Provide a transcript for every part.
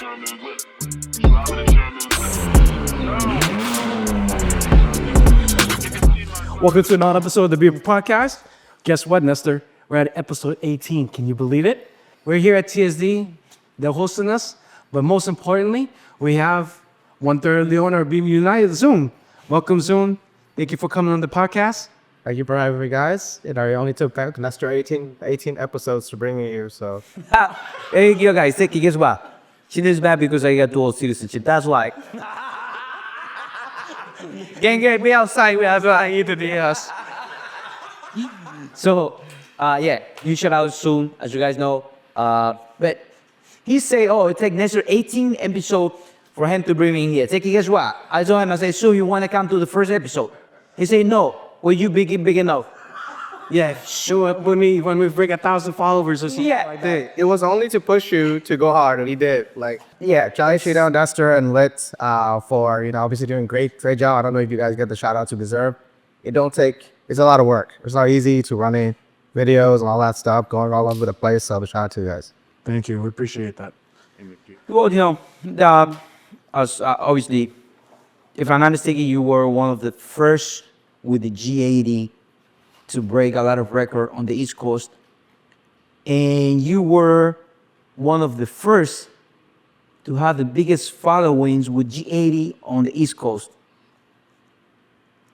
Welcome to another episode of the Bimmer Podcast. Guess what, Nestor? We're at episode 18. Can you believe it? We're here at TSD. They're hosting us. But most importantly, we have one-third of the owner of Bimmers United, Soom. Welcome, Soom. Thank you for coming on the podcast. Thank you for having me, guys. It only took Nestor 18 episodes to bring me here, so. Hey, you guys, guess what? She is bad because I got dual citizenship. That's why. Gang, be outside. We have eat the house. So, yeah, you shout out soon, as you guys know. But he say, oh, it take Nestor 18 episodes for him to bring me in here. Guess what? I told him, I say, so you want to come to the first episode? He say, no. Well, you big enough. Yeah, sure. When we bring 1,000 followers or something like that. It was only to push you to go hard, and he did. Charlie shout out Nestor and Lit for obviously doing great job. I don't know if you guys get the shout out you deserve. It's a lot of work. It's not easy to running videos and all that stuff, going all over the place. So shout out to you guys. Thank you. We appreciate that. Well, obviously, if I'm not mistaken, you were one of the first with the G80 to break a lot of record on the East Coast. And you were one of the first to have the biggest followings with G80 on the East Coast.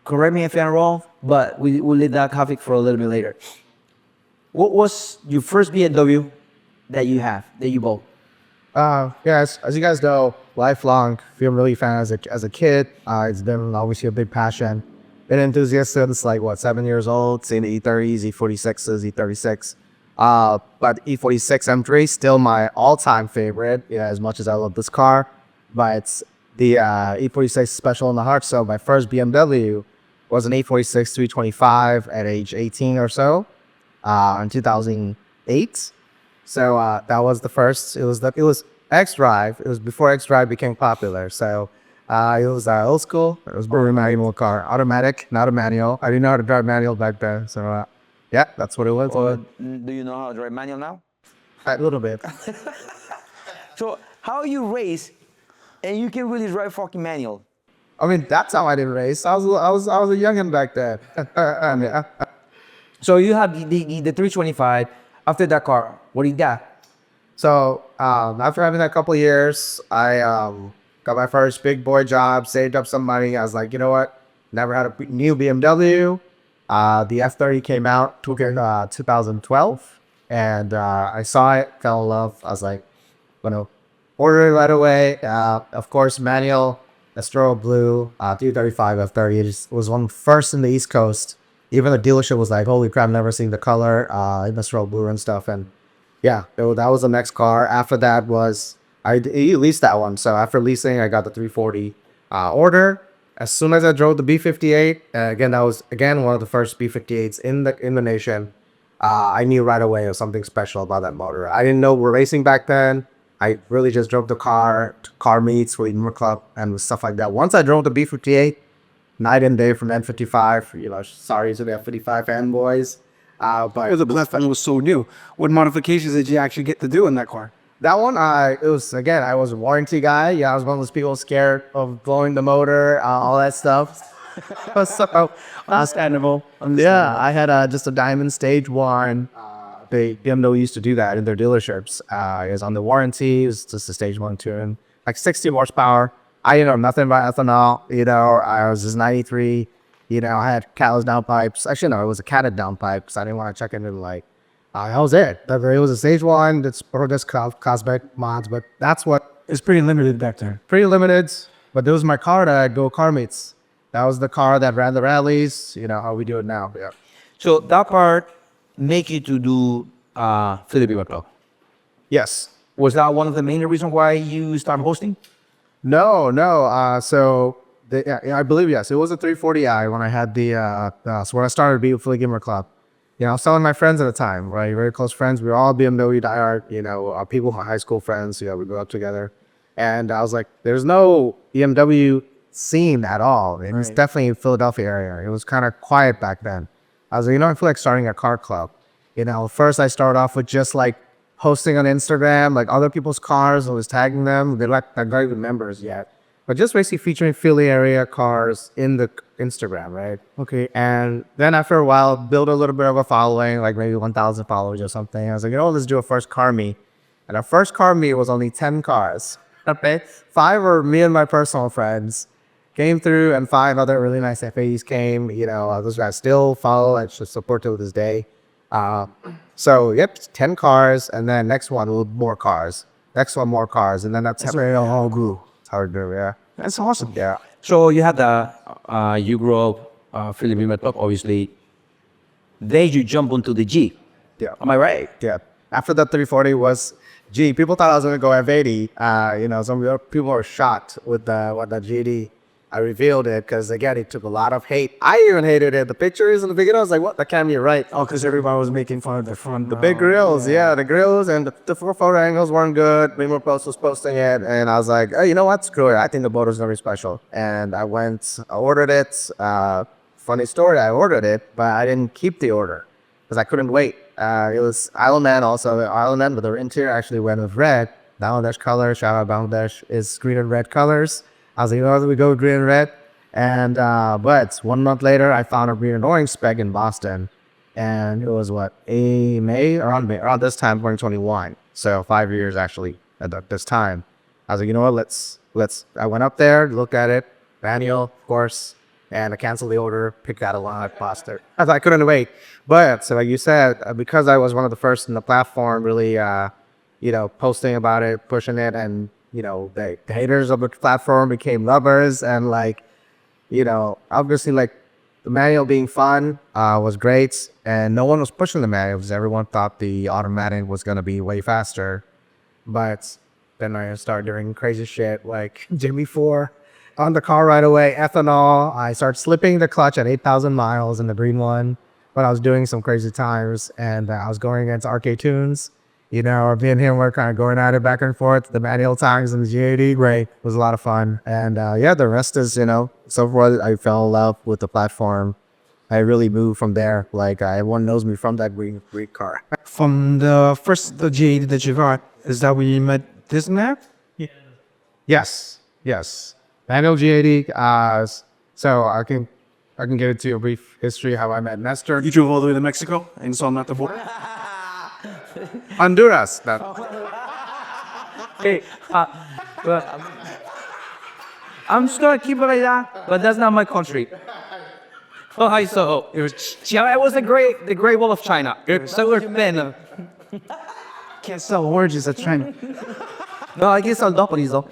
Correct me if I'm wrong, but we'll leave that topic for a little bit later. What was your first BMW that you bought? Yes, as you guys know, lifelong BMW fan as a kid. It's been obviously a big passion. Been an enthusiast since 7 years old, seen the E30s, E46s, E36. But E46 M3 still my all-time favorite, as much as I love this car. But it's the E46 special in the heart. So my first BMW was an E46 325 at age 18 or so in 2008. So that was the first. It was X-Drive. It was before X-Drive became popular. So it was old school. It was a very manual car, automatic, not a manual. I didn't know how to drive manual back then. So yeah, that's what it was. Do you know how to drive manual now? A little bit. So how you race and you can really drive fucking manual? I mean, that's how I didn't race. I was a youngin' back then. Yeah. So you have the 325. After that car, what do you got? So after having that couple of years, I got my first big boy job, saved up some money. I was like, you know what? Never had a new BMW. The F30 came out, took it in 2012, and I saw it, fell in love. I was like, order it right away. Of course, manual, Astro Blue, 335 F30. It was one first in the East Coast. Even the dealership was like, holy crap, never seen the color, Astro Blue and stuff. And yeah, that was the next car. After that I leased that one. So after leasing, I got the 340 order. As soon as I drove the B58, again, that was one of the first B58s in the nation. I knew right away there was something special about that motor. I didn't know we're racing back then. I really just drove the car to car meets, Philly Bimmers club, and stuff like that. Once I drove the B58, night and day from N55. Sorry to the F55 fanboys. But The platform was so new. What modifications did you actually get to do in that car? that one, I was a warranty guy. Yeah, I was one of those people scared of blowing the motor, all that stuff. So, Understandable. yeah, I had just a Diamond Stage 1. BMW used to do that in their dealerships. It was on the warranty. It was just a Stage 1 tune. 60 horsepower. I didn't know nothing about ethanol. I was just 93. I had catalyst downpipes. Actually, no, it was a catted downpipe because I didn't want to check into that was it. It was a Stage 1. It's just cosmetic mods, but that's what. It's pretty limited back there. Pretty limited, but this was my car that I'd go car meets. That was the car that ran the rallies. How we do it now. Yeah. So that part make you to do Philly Bimmers Club. Yes. Was that one of the main reasons why you started hosting? No. I believe yes. It was a 340i when I had so when I started being Philly Bimmers Club. I was telling my friends at the time, right? Very close friends. We were all BMW diehard, people, high school friends. We grew up together. And I was like, there's no BMW scene at all. It's definitely in Philadelphia area. It was kind of quiet back then. I was like, I feel like starting a car club. First I started off with just posting on Instagram, like other people's cars. I was tagging them. They're not even members yet, but just basically featuring Philly area cars in the Instagram, right? Okay. And then after a while, build a little bit of a following, like maybe 1,000 followers or something. I was like, let's do a first car meet. And our first car meet was only 10 cars. Okay, 5 were me and my personal friends came through, and 5 other really nice FAEs came. Those guys still follow and should support to this day. So yep, 10 cars, and then next one more cars. Next one more cars, and then that's how it all grew. It's hard to do, yeah. That's awesome. Yeah. So you had you grew up Philly Bimmer Club, obviously. Then you jump onto the G. Yeah. Am I right? Yeah. After that 340 was G. People thought I was gonna go F80. Some people were shocked with the GD. I revealed it because again, it took a lot of hate. I even hated it. The pictures in the beginning, I was like, "What? That can't be right." Oh, because everybody was making fun of the front. The big grills, yeah, the grills and the photo angles weren't good. Bimmer Post was posting it, and I was like, "Oh, you know what? Screw it. I think the motor's gonna be special." And I ordered it. Funny story, I ordered it, but I didn't keep the order because I couldn't wait. It was Island Man also, Island Man, but the interior actually went with red. Bangladesh color, shout out Bangladesh, is green and red colors. I was like, we go with green and red. And, but 1 month later, I found a green and orange spec in Boston. And it was around this time, 2021. So 5 years actually at this time. I was like, you know what, I went up there, looked at it, manual, of course, and I canceled the order, picked that a lot faster. I couldn't wait. But so like you said, because I was one of the first in the platform, really, posting about it, pushing it, and the haters of the platform became lovers, and obviously the manual being fun was great, and no one was pushing the manual because everyone thought the automatic was gonna be way faster. But then I started doing crazy shit like Jimmy 4 on the car right away, ethanol. I started slipping the clutch at 8,000 miles in the green one, but I was doing some crazy times, and I was going against RK Tunes. Me and him were kind of going at it back and forth. The manual times in the G80, great. It was a lot of fun. And the rest is, so far I fell in love with the platform. I really moved from there. Like, everyone knows me from that green car. From the G80 that you got, is that when you met this man? Yes. Manual G80. So I can give it to you a brief history how I met Nestor. You drove all the way to Mexico and saw him at the border? Honduras. Hey, but I'm just gonna keep it like that, but that's not my country. Oh, hi, so it was the Great Wall of China. So we're men. Can't sell oranges at China. No, I can sell Japanese though.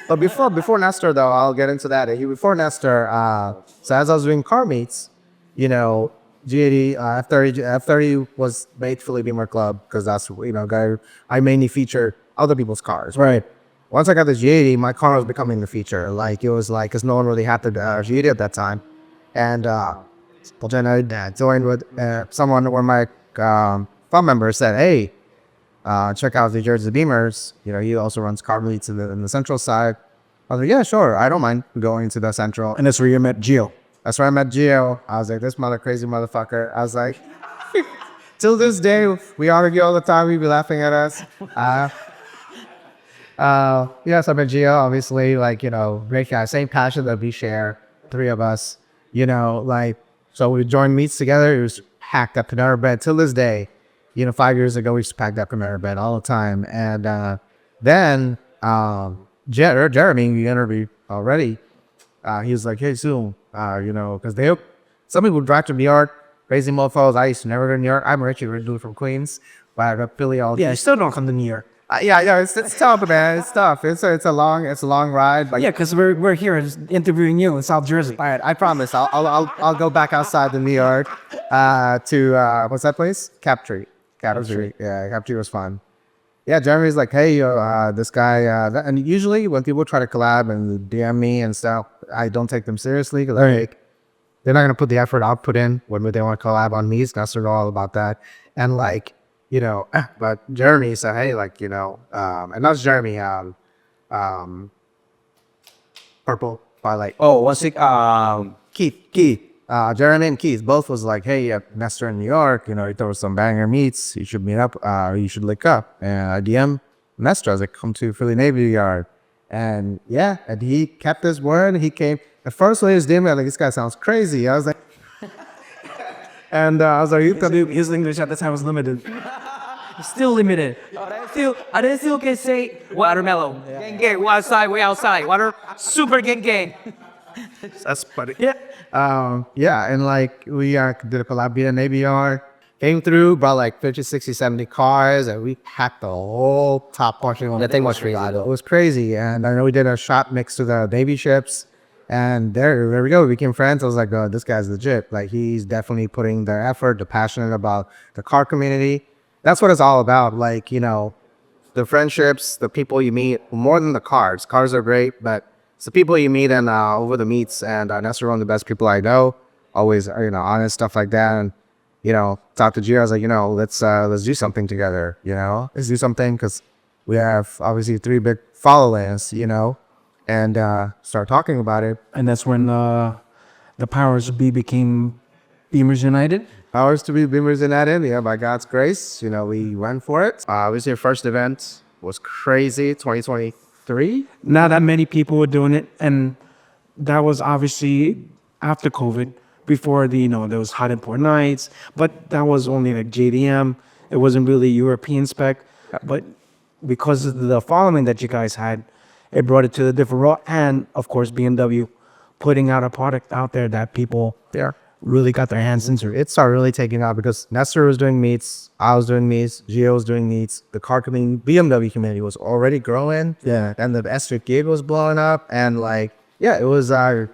But before Nestor, though, I'll get into that. Before Nestor, so as I was doing car meets, G80, F30 was made Philly Bimmer Club because that's, I mainly feature other people's cars. Right. Once I got the G80, my car was becoming the feature. Because no one really had the G80 at that time. And I joined with someone where my phone member said, hey, check out the Jersey Bimmers. He also runs car meets in the central side. I was like, yeah, sure. I don't mind going to the central. And that's where you met Gio. That's where I met Gio. I was like, this crazy motherfucker. I was like, till this day, we argue all the time. We be laughing at us. Yes, I met Gio, obviously, great guy. Same passion that we share, 3 of us, so we joined meets together. It was packed up Panera Bread till this day. 5 years ago, we used to pack up Panera Bread all the time. And then Jeremy, we interviewed already. He was like, hey, Soom, because some people drive to New York, crazy mofos. I used to never go to New York. I'm originally from Queens, but I got Philly all. Yeah, I still don't come to New York. It's tough, man. It's tough. It's a long ride. But Yeah, because we're here interviewing you in South Jersey. all right, I promise. I'll go back outside to New York to what's that place? Captree. Captree. Yeah, Captree was fun. Yeah, Jeremy's like, hey, this guy, and usually when people try to collab and DM me and stuff, I don't take them seriously because they're not gonna put the effort I'll put in when they want to collab on me. It's not all about that. And but Jeremy said, hey, and that's Jeremy, Purple Twilight. Oh, what's it? Keith. Jeremy and Keith both was like, hey, Nestor in New York, he throws some banger meets. You should meet up, you should link up. And I DM Nestor. I was like, come to Philly Navy Yard. And and he kept his word. He came. At first, when he was DMing, I was like, this guy sounds crazy. I was like, and I was like, His English at the time was limited. Still limited. I still can say watermelon. Gang, we outside. Water, super gang. that's funny. Yeah. And like we did a collab at Navy Yard. Came through, brought like 50, 60, 70 cars, and we hacked the whole top portion. That thing was free. It was crazy. And I know we did a shot mix to the Navy ships. And there we go. We became friends. I was like, oh, this guy's legit. Like, he's definitely putting their effort, they're passionate about the car community. That's what it's all about. Like, the friendships, the people you meet, more than the cars. Cars are great, but it's the people you meet and over the meets. And that's one of the best people I know. Always, honest, stuff like that. And, talk to Gio. I was like, let's do something together, Let's do something because we have obviously 3 big followings, and start talking about it. And that's when the powers be became Bimmers United. Powers to be Bimmers United, by God's grace, we went for it. Obviously, our first event was crazy, 2023. Not that many people were doing it, and that was obviously after COVID. Before there was hot import nights, but that was only like JDM. It wasn't really European spec, but because of the following that you guys had, it brought it to the different road. And of course, BMW putting out a product out there that people really got their hands into. It started really taking off because Nestor was doing meets, I was doing meets, Gio was doing meets. The car community, BMW community was already growing. Yeah. And the S gig was blowing up. And it was our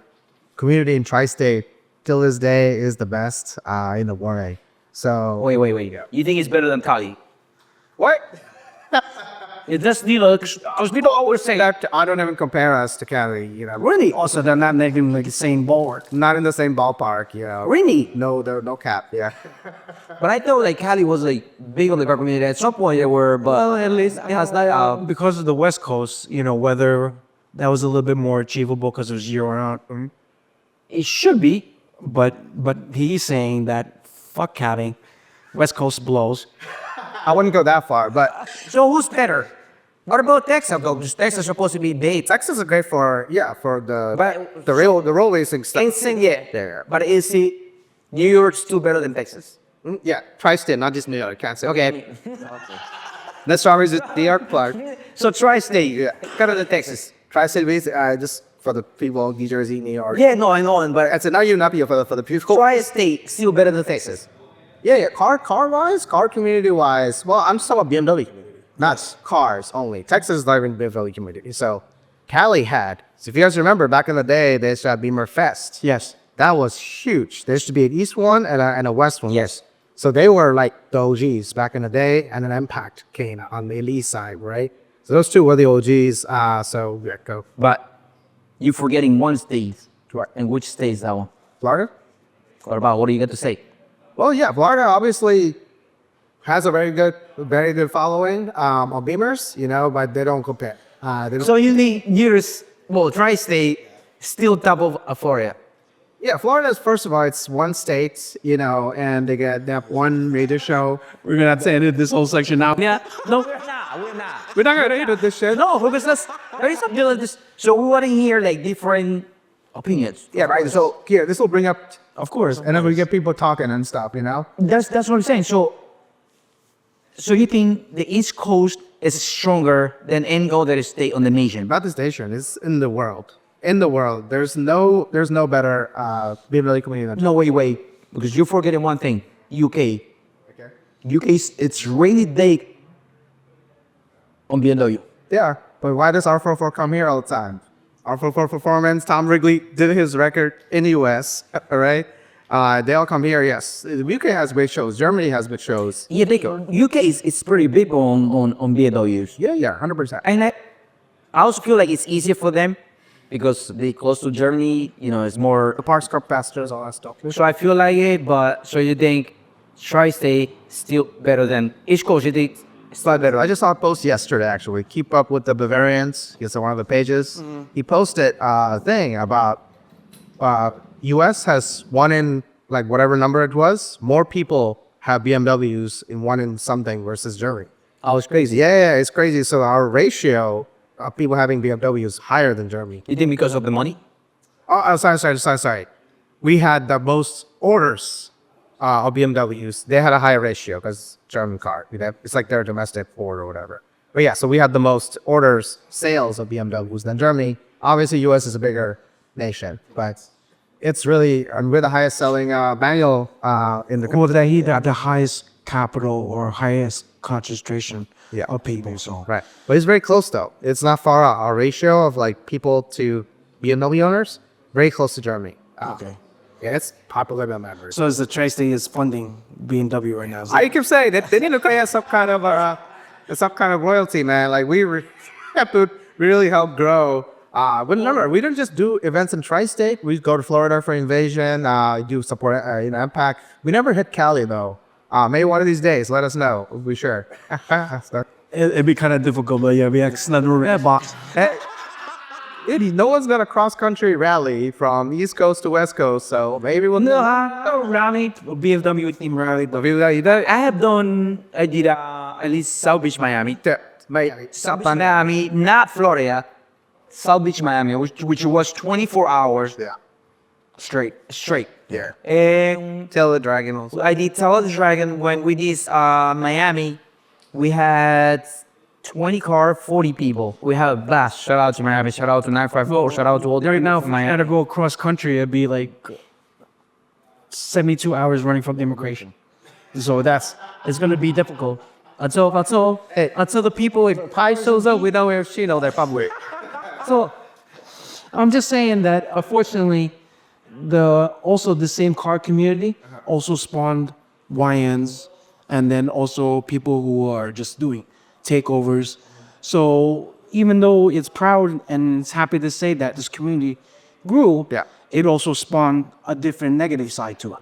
community in Tri-State till this day is the best in the world. So Wait. You think it's better than Cali? what? It does need because people always say That I don't even compare us to Cali. Really? Also, they're not making like the same ballpark. Not in the same ballpark. really. No, there no cap. Yeah. But I thought like Cali was like big on the car community. At some point they were, but Well, at least it has not. because of the West Coast, whether that was a little bit more achievable because it was year round. It should be. But he's saying that fuck cabin, West Coast blows. I wouldn't go that far, but So who's better? What about Texas though? Because Texas is supposed to be dates. Texas is great for the But the road racing stuff. insane, yeah. There. But is it New York's still better than Texas? Yeah, Tri-State, not just New York. Can't say. Okay. That's always the New York part. So Tri-State, better than Texas. Tri-State means just for the people, New Jersey, New York. Yeah, no, I know, but It's not you, not you for the people. Tri-State still better than Texas. Yeah. Car wise, car community wise. Well, I'm just talking about BMW community, not cars only. Texas is not even BMW community. So, Cali had. So if you guys remember, back in the day, they used to have Bimmer Fest. Yes. That was huge. There used to be an East one and a West one. Yes. So they were like the OGs back in the day, and then Impact came on the Elite side, right? So those two were the OGs. So yeah, go. But you're forgetting one state. What? And which state is that one? Florida? What do you got to say? Well, yeah, Florida obviously has a very good following on Bimmers, but they don't compare. So you think Tri-State still top of Florida? Yeah, Florida is, first of all, it's one state, and they have one radio show. We're gonna have to edit this whole section now. Yeah. No, we're not. We're not gonna edit this shit. No, because there is something like this. So we want to hear like different opinions. Yeah, right. So here, this will bring up, Of course. and then we get people talking and stuff, That's what I'm saying. So you think the East Coast is stronger than any other state on the nation? About the station, it's in the world. In the world, there's no better BMW community than No, wait. Because you're forgetting one thing. UK. Okay. UK, it's rainy day on BMW. Yeah, but why does R44 come here all the time? R44 Performance, Tom Wrigley did his record in the US, all right? They all come here, yes. The UK has great shows. Germany has good shows. Yeah, UK is pretty big on BMWs. Yeah, 100%. And I also feel like it's easier for them because they close to Germany, it's more. The parts car pastors, all that stuff. So I feel like it, but so you think Tri-State still better than East Coast? You think It's not better. I just saw a post yesterday, actually. Keep up with the Bavarians. It's on one of the pages. He posted a thing about, US has one in like whatever number it was, more people have BMWs in one in something versus Germany. Oh, it's crazy. Yeah, it's crazy. So our ratio of people having BMWs is higher than Germany. You think because of the money? Oh, sorry. We had the most orders of BMWs. They had a higher ratio because German car. It's like their domestic Ford or whatever. But yeah, so we had the most orders, sales of BMWs than Germany. Obviously, US is a bigger nation, but it's really, and we're the highest selling manual in the Well, they have the highest capital or highest concentration Yeah. of people. So Right. But it's very close though. It's not far out. Our ratio of like people to BMW owners, very close to Germany. okay. Yeah, it's popular by members. So as the Tri-State is funding BMW right now. I keep saying that they need to pay us some kind of royalty, man. Like we have to really help grow. But remember, we don't just do events in Tri-State. We go to Florida for Invasion. Do support Impact. We never hit Cali though. Maybe one of these days. Let us know. We'll be sure. It'd be kind of difficult, but yeah, we another box. No one's got a cross-country rally from East Coast to West Coast, so maybe we'll Rally, BMW team rally. I did at least South Beach, Miami. South Beach, Miami, not Florida. South Beach, Miami, which was 24 hours Yeah. straight. Yeah. And Tell the Dragon also. I did Tell the Dragon when we did Miami. We had 20 car, 40 people. We had a blast. Shout out to Miami. Shout out to 954. Shout out to all the Right now, people if from I had Miami. to go cross country, it'd be like 72 hours running from the immigration. So it's going to be difficult until the people if Pi shows up, we know where she know they're probably. So I'm just saying that unfortunately, the same car community also spawned YNs, and then also people who are just doing takeovers. So even though it's proud and it's happy to say that this community grew, Yeah. it also spawned a different negative side to it.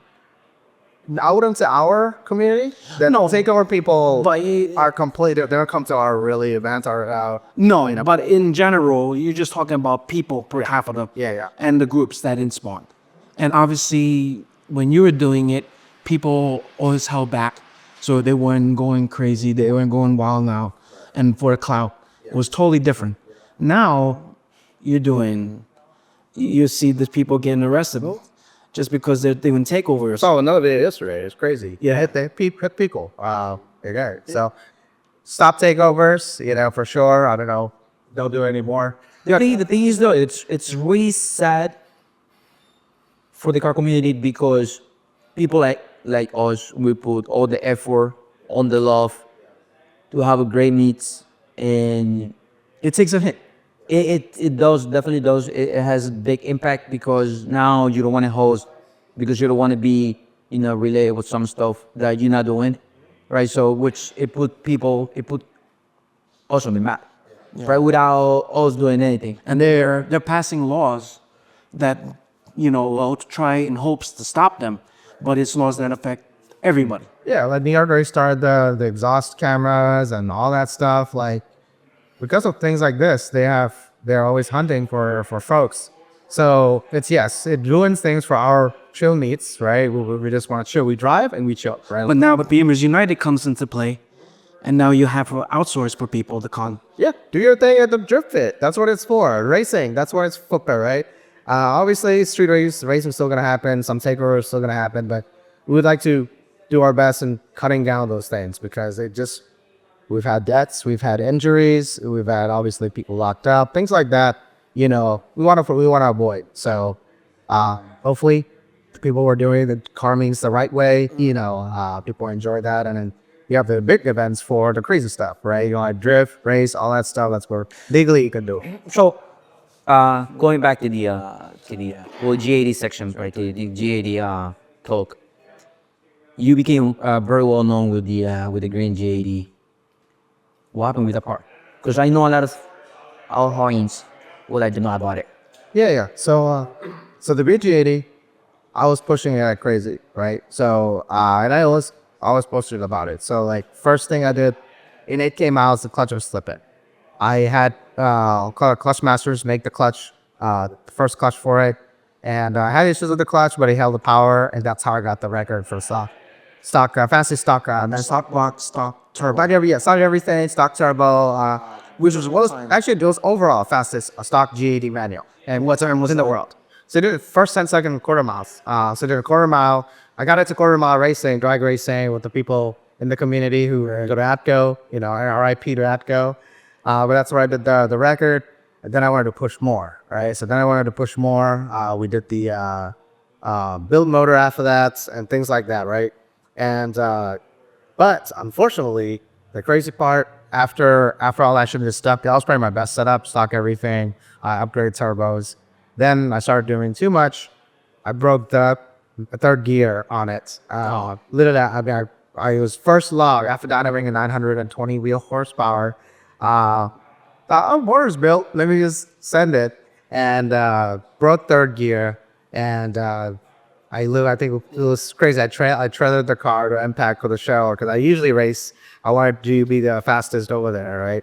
I wouldn't say our community. No. Takeover people But are complete. They don't come to our really events or no, but in general, you're just talking about people per half of them. Yeah. And the groups that it spawned. And obviously, when you were doing it, people always held back. So they weren't going crazy. They weren't going wild now. And for the clout, it was totally different. Now, you see the people getting arrested just because they're doing takeovers. saw another video yesterday. It's crazy. Yeah. hit people. Okay. So stop takeovers. For sure. I don't know. Don't do it anymore. The thing is though, it's really sad for the car community because people like us, we put all the effort on the love to have a great meets, and It takes a hit. it does, definitely does. It has a big impact because now you don't want to host because you don't want to be related with some stuff that you're not doing, right? So which it put us on the map, right? Without us doing anything. And they're passing laws that, will try in hopes to stop them. But it's laws that affect everybody. Yeah, like New York already started the exhaust cameras and all that stuff. Like because of things like this, they're always hunting for folks. So it ruins things for our chill meets, right? We just want to chill. We drive and we chill, right? But now Bimmers United comes into play. And now you have to outsource for people to con. Yeah, do your thing at the Drift Fit. That's what it's for. Racing, that's what it's for, right? Obviously, street racing is still going to happen. Some takeovers are still going to happen. But we would like to do our best in cutting down those things because we've had deaths, we've had injuries, we've had obviously people locked up, things like that. We want to avoid. So hopefully, the people who are doing the car means the right way. People enjoy that, and then you have the big events for the crazy stuff, right? You want to drift, race, all that stuff. That's where legally you can do. So, going back to the G80 section, right? The G80 talk. You became very well known with the green G80. What happened with the part? Because I know a lot of our Hawaiians would like to know about it. Yeah. So the BG80, I was pushing it like crazy, right? So and I always posted about it. So like first thing I did in 8K miles, the clutch was slipping. I had Clutch Masters make the clutch, the first clutch for it. And I had issues with the clutch, but he held the power, and that's how I got the record for fastest stock, and then stock block, stock turbo. Started everything, stock turbo, which was actually it was overall fastest stock GAD manual, and was in the world. So I did it first 10 second quarter miles. So I did a quarter mile. I got into quarter mile racing, drag racing with the people in the community who go to ATCO, RIP to ATCO. But that's where I did the record. And then I wanted to push more, right? So then I wanted to push more. We did the build motor after that and things like that, right? And but unfortunately, the crazy part after all that shit is stuck, that was probably my best setup, stock everything, upgrade turbos. Then I started doing too much. I broke the third gear on it. Literally, I was first log after that having a 920 wheel horsepower. Motor's built. Let me just send it. And broke third gear. And I think it was crazy. I trailered the car to impact with a shell because I usually race. I wanted to be the fastest over there, right?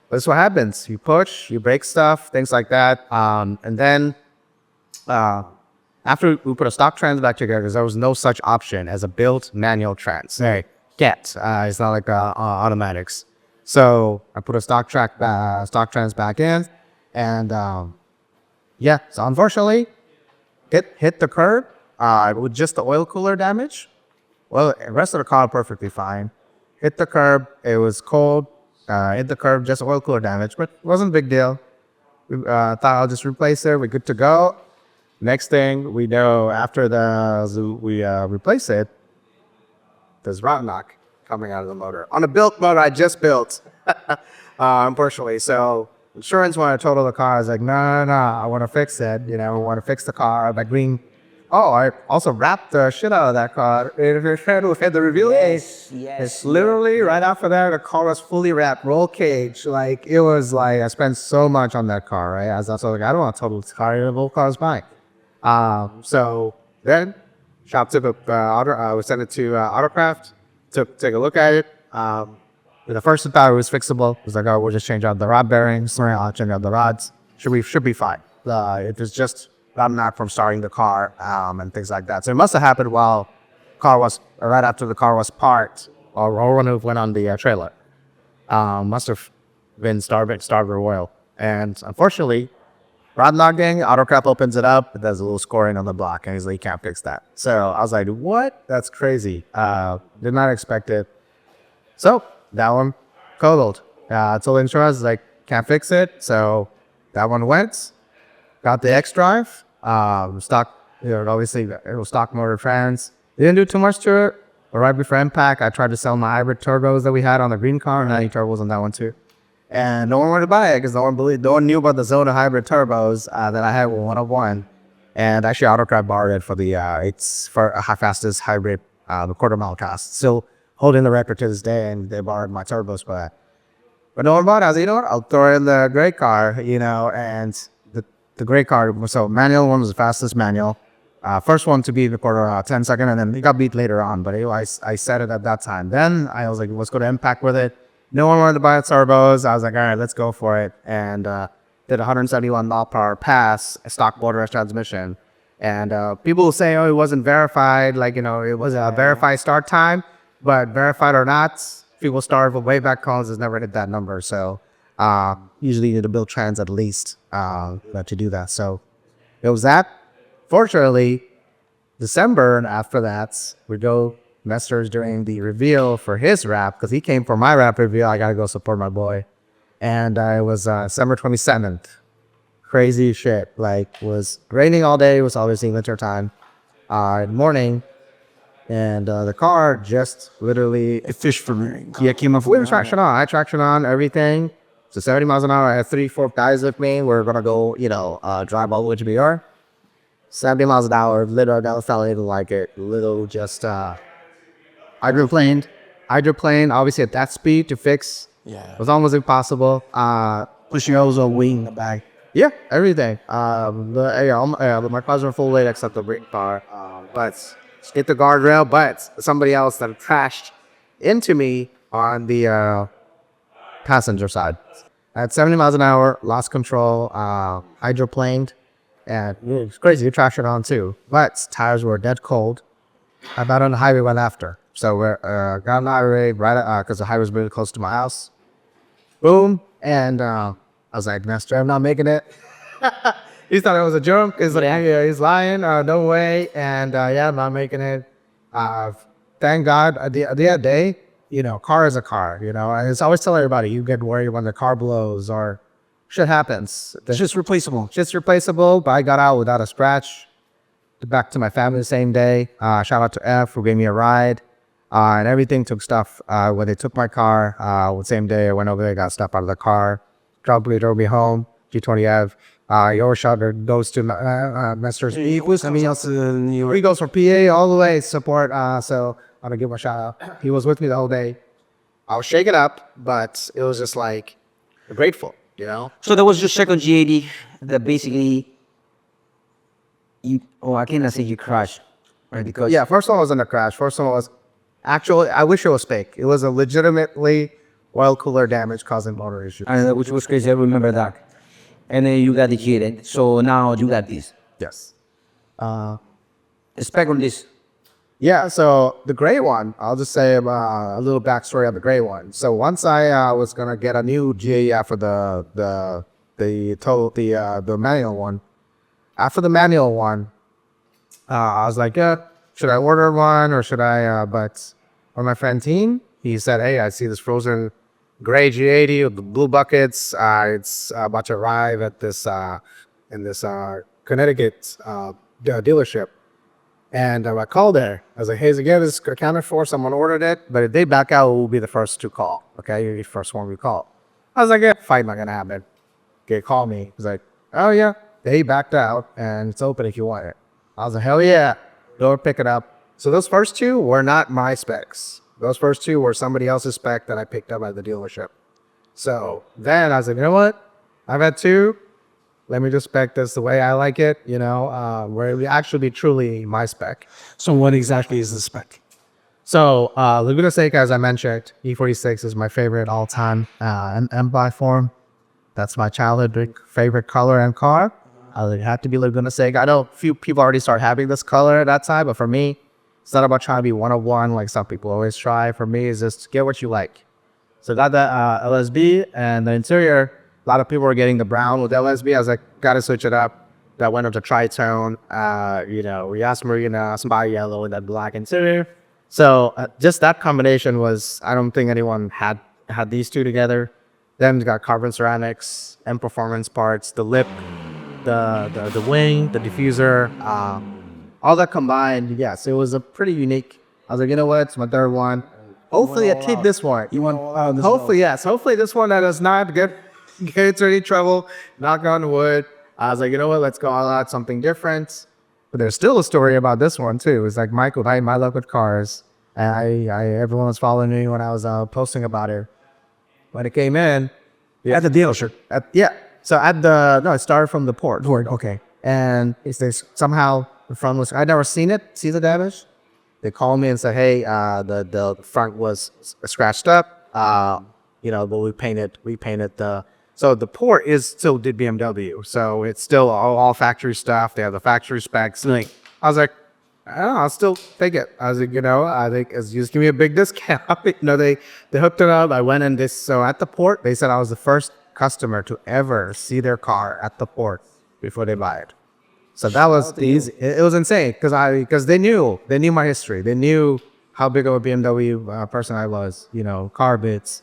But that's what happens. You push, you break stuff, things like that. And then after we put a stock trans back together, because there was no such option as a built manual trans. Right. It's not like automatics. So I put a stock trans back in, and so unfortunately, it hit the curb with just the oil cooler damage. Well, the rest of the car perfectly fine. Hit the curb, it was cold. Hit the curb, just oil cooler damage, but it wasn't a big deal. We thought I'll just replace it. We're good to go. Next thing we know, after we replace it, there's rod knock coming out of the motor on a built motor I just built, unfortunately. So insurance wanted to total the car. I was like, no, I want to fix it. We want to fix the car. By green. Oh, I also wrapped the shit out of that car. If you had the review, Yes. It's literally right after that, the car was fully wrapped, roll cage. Like it was like I spent so much on that car, right? I was also like, I don't want to total this car. The whole car's mine. So then shop took we sent it to Autocraft to take a look at it. The first thought it was fixable. It was like, oh, we'll just change out the rod bearings. I'll change out the rods. Should be fine. It was just rod knock from starting the car and things like that. So it must have happened while right after the car was parked or when it went on the trailer. Must have been starter oil. And unfortunately, rod knocking, Autocraft opens it up, but there's a little scoring on the block, and he's like, you can't fix that. So I was like, what? That's crazy. Did not expect it. So that one totaled. I told insurance, like, can't fix it. So that one went. Got the X drive. Stock, obviously it was stock motor trans. Didn't do too much to it. But right before impact, I tried to sell my hybrid turbos that we had on the green car, and I had turbos on that one too. And no one wanted to buy it because no one knew about the Zona hybrid turbos that I had with 101. And actually, Autocraft borrowed it for it's for a fastest hybrid, the quarter mile cast. Still holding the record to this day, and they borrowed my turbos for that. But no one bought it. I was like, what? I'll throw in the gray car, and the gray car. So manual one was the fastest manual. First one to beat the quarter 10 second, and then it got beat later on. But anyway, I set it at that time. Then I was like, let's go to impact with it. No one wanted to buy turbos. I was like, all right, let's go for it. And did 171 mile per hour pass, a stock motorized transmission. And people will say, oh, it wasn't verified. Like, it was a verified start time. But verified or not, people start with way back calls has never hit that number. So usually you need to build trans at least to do that. So it was that. Fortunately, December and after that, we go investors during the reveal for his rap, because he came for my rap reveal. I gotta go support my boy. And it was December 27th. Crazy shit. Like, was raining all day. It was obviously winter time. In the morning, and the car just literally Fish for me. yeah, came off. We had traction on. I had traction on everything. So 70 miles an hour. I had 3-4 guys with me. We're gonna go, drive all the way to BR. 70 miles an hour. Little, that fella didn't like it. Little, just hydroplaned. Obviously at that speed to fix was almost impossible. Pushing over a wing in the back. Yeah, everything. My cars were full weight except the brake car. But hit the guardrail. But somebody else that crashed into me on the passenger side. At 70 miles an hour, lost control, hydroplaned, and it's crazy traction on too. But tires were dead cold. About on the highway went after. So we're got on the highway right because the highway was really close to my house. Boom, and I was like, Master, I'm not making it. He thought it was a joke. He's like, yeah, he's lying. No way. And yeah, I'm not making it. Thank God. At the end of the day, you know, car is a car. You know, I always tell everybody, you get worried when the car blows or shit happens. It's just replaceable. Just replaceable. But I got out without a scratch. Back to my family the same day. Shout out to F who gave me a ride. And everything took stuff. When they took my car, the same day I went over there, got stuff out of the car. Drove me home. G20F. Your shot goes to Mr. He goes from PA all the way support. So I'm gonna give him a shout out. He was with me the whole day. I was shaken up, but it was just like grateful, you know. So that was your second G80 that basically I cannot say you crashed, right? Because Yeah, first one was in a crash. First one was actually, I wish it was fake. It was a legitimately oil cooler damage causing motor issue. which was crazy. I remember that. And then you got the G80. So now you got this. Yes. Spec on this. Yeah, so the gray one, I'll just say a little backstory of the gray one. So once I was gonna get a new G after the manual one. After the manual one, I was like, yeah, should I order one or should I? But on my friend team, he said, hey, I see this frozen gray G80 with the blue buckets. It's about to arrive at this in this Connecticut dealership. And I called there. I was like, hey, again, this is accounted for. Someone ordered it. But if they back out, we'll be the first to call. Okay, you're the first one we call. I was like, yeah, fine, not gonna happen. Okay, call me. He's like, oh yeah, they backed out and it's open if you want it. I was like, hell yeah, go pick it up. So those first two were not my specs. Those first two were somebody else's spec that I picked up at the dealership. So then I was like, you know what? I've had two. Let me just spec this the way I like it, you know, where it would actually be truly my spec. So what exactly is the spec? So Laguna Seca, as I mentioned, E46 is my favorite all-time M platform. That's my childhood favorite color and car. It had to be Laguna Seca. I know a few people already start having this color at that time, but for me, it's not about trying to be one of one like some people always try. For me, it's just get what you like. So got the LSB and the interior. A lot of people were getting the brown with LSB. I was like, gotta switch it up. That went up to tritone. You know, Rias Marina, somebody yellow with that black interior. So just that combination was, I don't think anyone had these two together. Then we got carbon ceramics, M performance parts, the lip, the wing, the diffuser, all that combined. Yes, it was a pretty unique. I was like, you know what? It's my third one. Hopefully, I keep this one. You want Hopefully, yes. Hopefully, this one that does not get into any trouble. Knock on wood. I was like, you know what? Let's go all out something different. But there's still a story about this one too. It's like Michael, my love with cars. And everyone was following me when I was posting about it. When it came in, at the dealership? So it started from the port. Okay. And it's somehow the front was, I'd never seen the damage. They called me and said, hey, the front was scratched up. You know, but we painted so the port is still did BMW. So it's still all factory stuff. They have the factory specs. Like, I was like, I don't know, I'll still take it. I was like, you know, I think it's just give me a big discount. You know, they hooked it up. I went in so at the port, they said I was the first customer to ever see their car at the port before they buy it. So that was it was insane because they knew my history. They knew how big of a BMW person I was, you know, car bits,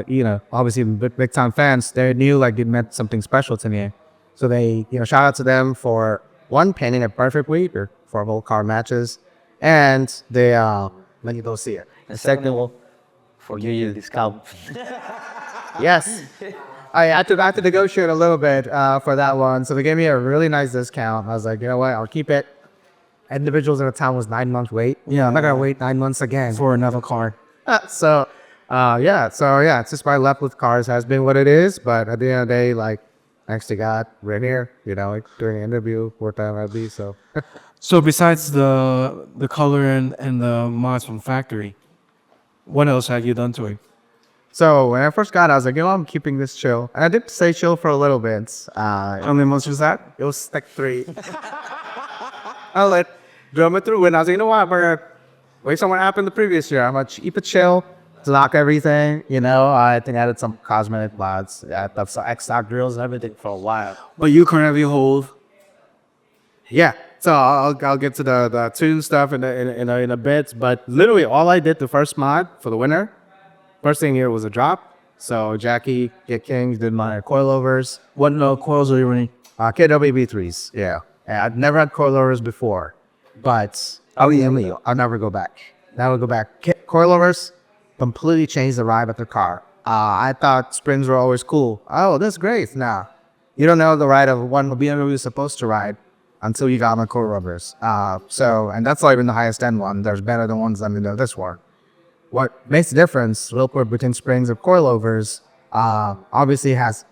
you know, obviously big time fans. They knew like it meant something special to me. So they, you know, shout out to them for one, painting it perfectly for whole car matches, and they let you go see it. And second of all, for your discount. Yes. I had to negotiate a little bit for that one. So they gave me a really nice discount. I was like, you know what, I'll keep it. Individuals in the town was 9 months wait. Yeah, I'm not gonna wait 9 months again For another car. So it's just my luck with cars has been what it is. But at the end of the day, like, thanks to God, we're here. You know, like during the interview, worked out at least. So So besides the color and the mods from factory, what else have you done to it? So when I first got it, I was like, I'm keeping this chill. And I did stay chill for a little bit. How many months was that? It was like 3. I drove it through, and I was like, you know what? I'm gonna wait something happened the previous year. I'm gonna keep it chill, lock everything. I think I added some cosmetic mods. I have some X-Stock drills and everything for a while. But you currently hold. Yeah. So I'll get to the tune stuff in a bit. But literally, all I did the first mod for the winter, first thing here was a drop. So Jackie, Get Kings did my coilovers. What coils are you running? KWB3s. Yeah. And I'd never had coilovers before, but I'll never go back. Coilovers completely changed the ride of the car. I thought springs were always cool. Oh, that's great. Nah, you don't know the ride of what a BMW is supposed to ride until you got on coilovers. And that's not even the highest end one. There's better than ones than this one. What makes the difference, real quick, between springs and coilovers, obviously has,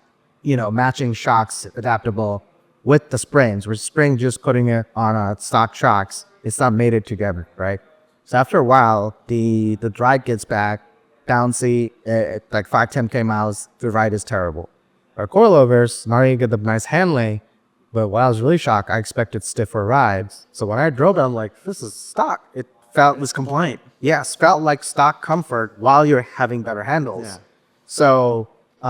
matching shocks adaptable with the springs, which spring just putting it on stock shocks, it's not mated together, right? So after a while, the drive gets back, bouncy, like 5-10K miles, the ride is terrible. Our coilovers, not only get the nice handling, but when I was really shocked, I expected stiffer rides. So when I drove it, I'm like, this is stock. It was compliant. Yes, felt like stock comfort while you're having better handles. Yeah. So so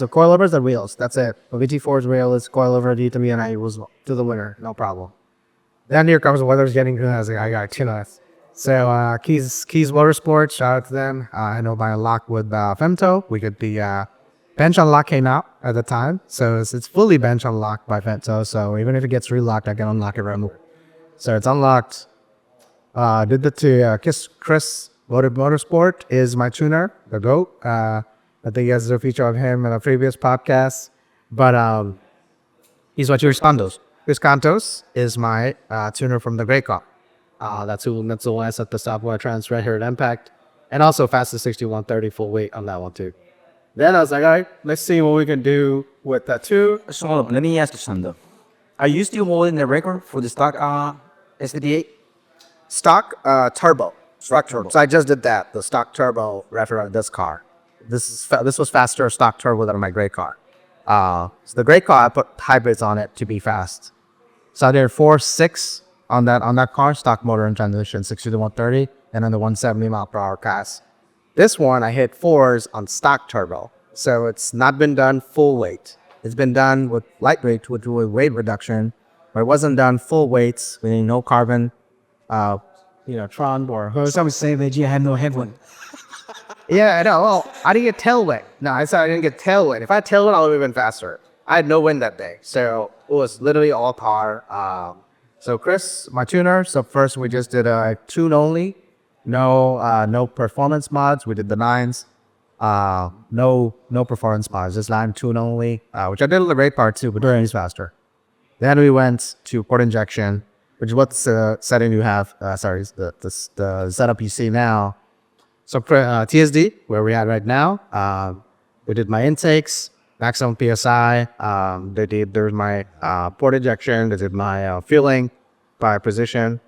coilovers and wheels. That's it. The VT4's wheel is coilover. DWNI was to the winner. No problem. Then here comes the weather's getting good. I was like, I got nice. So Keys Motorsports, shout out to them. I know by a lock with Femto. We got the bench unlock came out at the time. So it's fully bench unlocked by Femto. So even if it gets relocked, I can unlock it right. So it's unlocked. Did the to Chris Motorsport is my tuner, the GOAT. I think you guys did a feature of him in a previous podcast. But He's what your Spandos. Chris Cantos is my tuner from the Grey Cup. That's the one I set the stopwatch trans right here at Impact. And also fastest 6130 full weight on that one too. Then I was like, all right, let's see what we can do with that too. So hold on, let me ask you something. Are you still holding the record for the stock S58? Stock turbo. Stock turbo. So I just did that. The stock turbo reference this car. This was faster stock turbo than my Grey car. So the Grey car, I put hybrids on it to be fast. So I did 4.6 on that car, stock motor and transmission, 60 to 130, and then the 170 mile per hour cast. This one I hit 4s on stock turbo. So it's not been done full weight. It's been done with lightweight with weight reduction, but it wasn't done full weights, meaning no carbon, Tron or Some say that you had no headwind. Yeah, I know. Well, I didn't get tailwind. No, I said I didn't get tailwind. If I had tailwind, I would have been faster. I had no wind that day. So it was literally all power. So Chris, my tuner. So first we just did a tune only. No performance mods. We did the 9s. No performance mods. Just 9 tune only, which I did on the rate part too, but it's faster. Then we went to port injection, which is what the setting you have. The setup you see now. So TSD, where we're at right now, we did my intakes, maximum PSI. There's my port injection. They did my fueling by precision.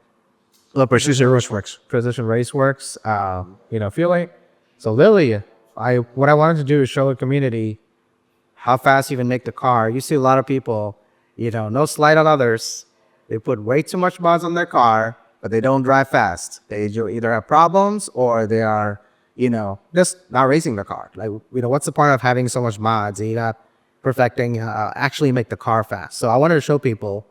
Precision Raceworks. Precision Raceworks, fueling. So literally, what I wanted to do is show the community how fast you can make the car. You see a lot of people, no slight on others. They put way too much mods on their car, but they don't drive fast. They either have problems or they are, just not racing the car. Like, what's the point of having so much mods and you're not perfecting, actually make the car fast? So I wanted to show people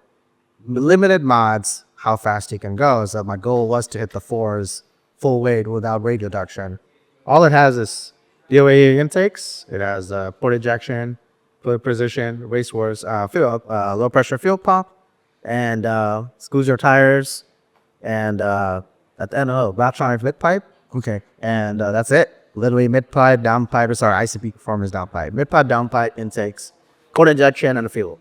limited mods, how fast you can go. So my goal was to hit the 4s full weight without weight reduction. All it has is DOA intakes. It has port injection, fluid precision, Raceworks, low pressure fuel pump, and squeeze your tires. And at the end, Valtronic mid pipe. Okay. And that's it. Literally mid pipe, down pipe, ICP performance down pipe. Mid pipe, down pipe, intakes, port injection, and a fuel.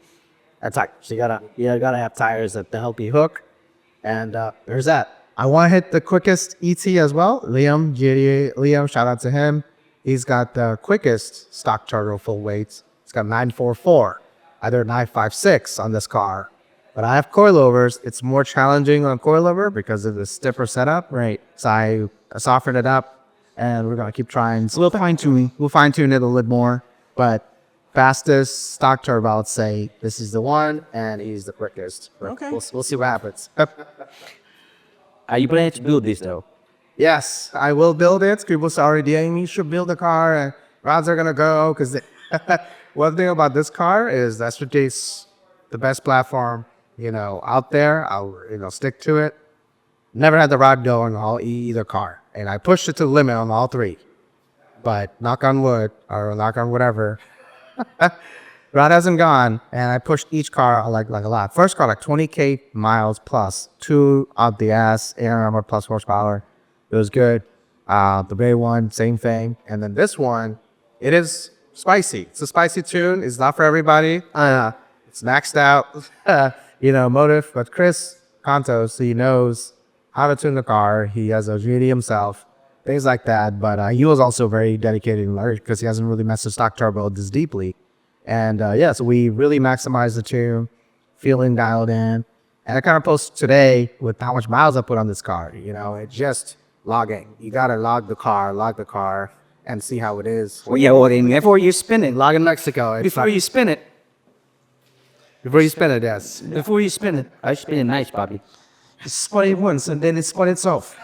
That's it. So you gotta have tires that help you hook. And there's that. I want to hit the quickest ET as well. Liam, shout out to him. He's got the quickest stock turbo full weights. He's got 944, either 956 on this car. But I have coilovers. It's more challenging on coilover because of the stiffer setup. Right. So I softened it up and we're gonna keep trying. So we'll fine tuning. We'll fine tune it a little more, but fastest stock turbo, I would say this is the one, and he's the quickest. But Okay. we'll see what happens. Are you planning to build this though? Yes, I will build it. People are already saying you should build a car, and rods are gonna go because one thing about this car is that's what is the best platform, out there. I'll stick to it. Never had the rod go on either car, and I pushed it to the limit on all three. But knock on wood or knock on whatever, rod hasn't gone, and I pushed each car like a lot. First car like 20K miles plus, 2 out the ass, air armor plus horsepower. It was good. The Bay one, same thing. And then this one, it is spicy. It's a spicy tune. It's not for everybody. It's maxed out, motive. But Chris Contos, he knows how to tune the car. He has a GD himself, things like that. But he was also very dedicated and alert because he hasn't really messed with stock turbo this deeply. And so we really maximized the tune, feeling dialed in. And I kind of posted today with how much miles I put on this car. It's just logging. You gotta log the car, and see how it is. Well, yeah, well, then before you spin it, Log in Mexico. before you spin it, yes. before you spin it, I spin it nice, Bobby. Spun it once and then it spun itself.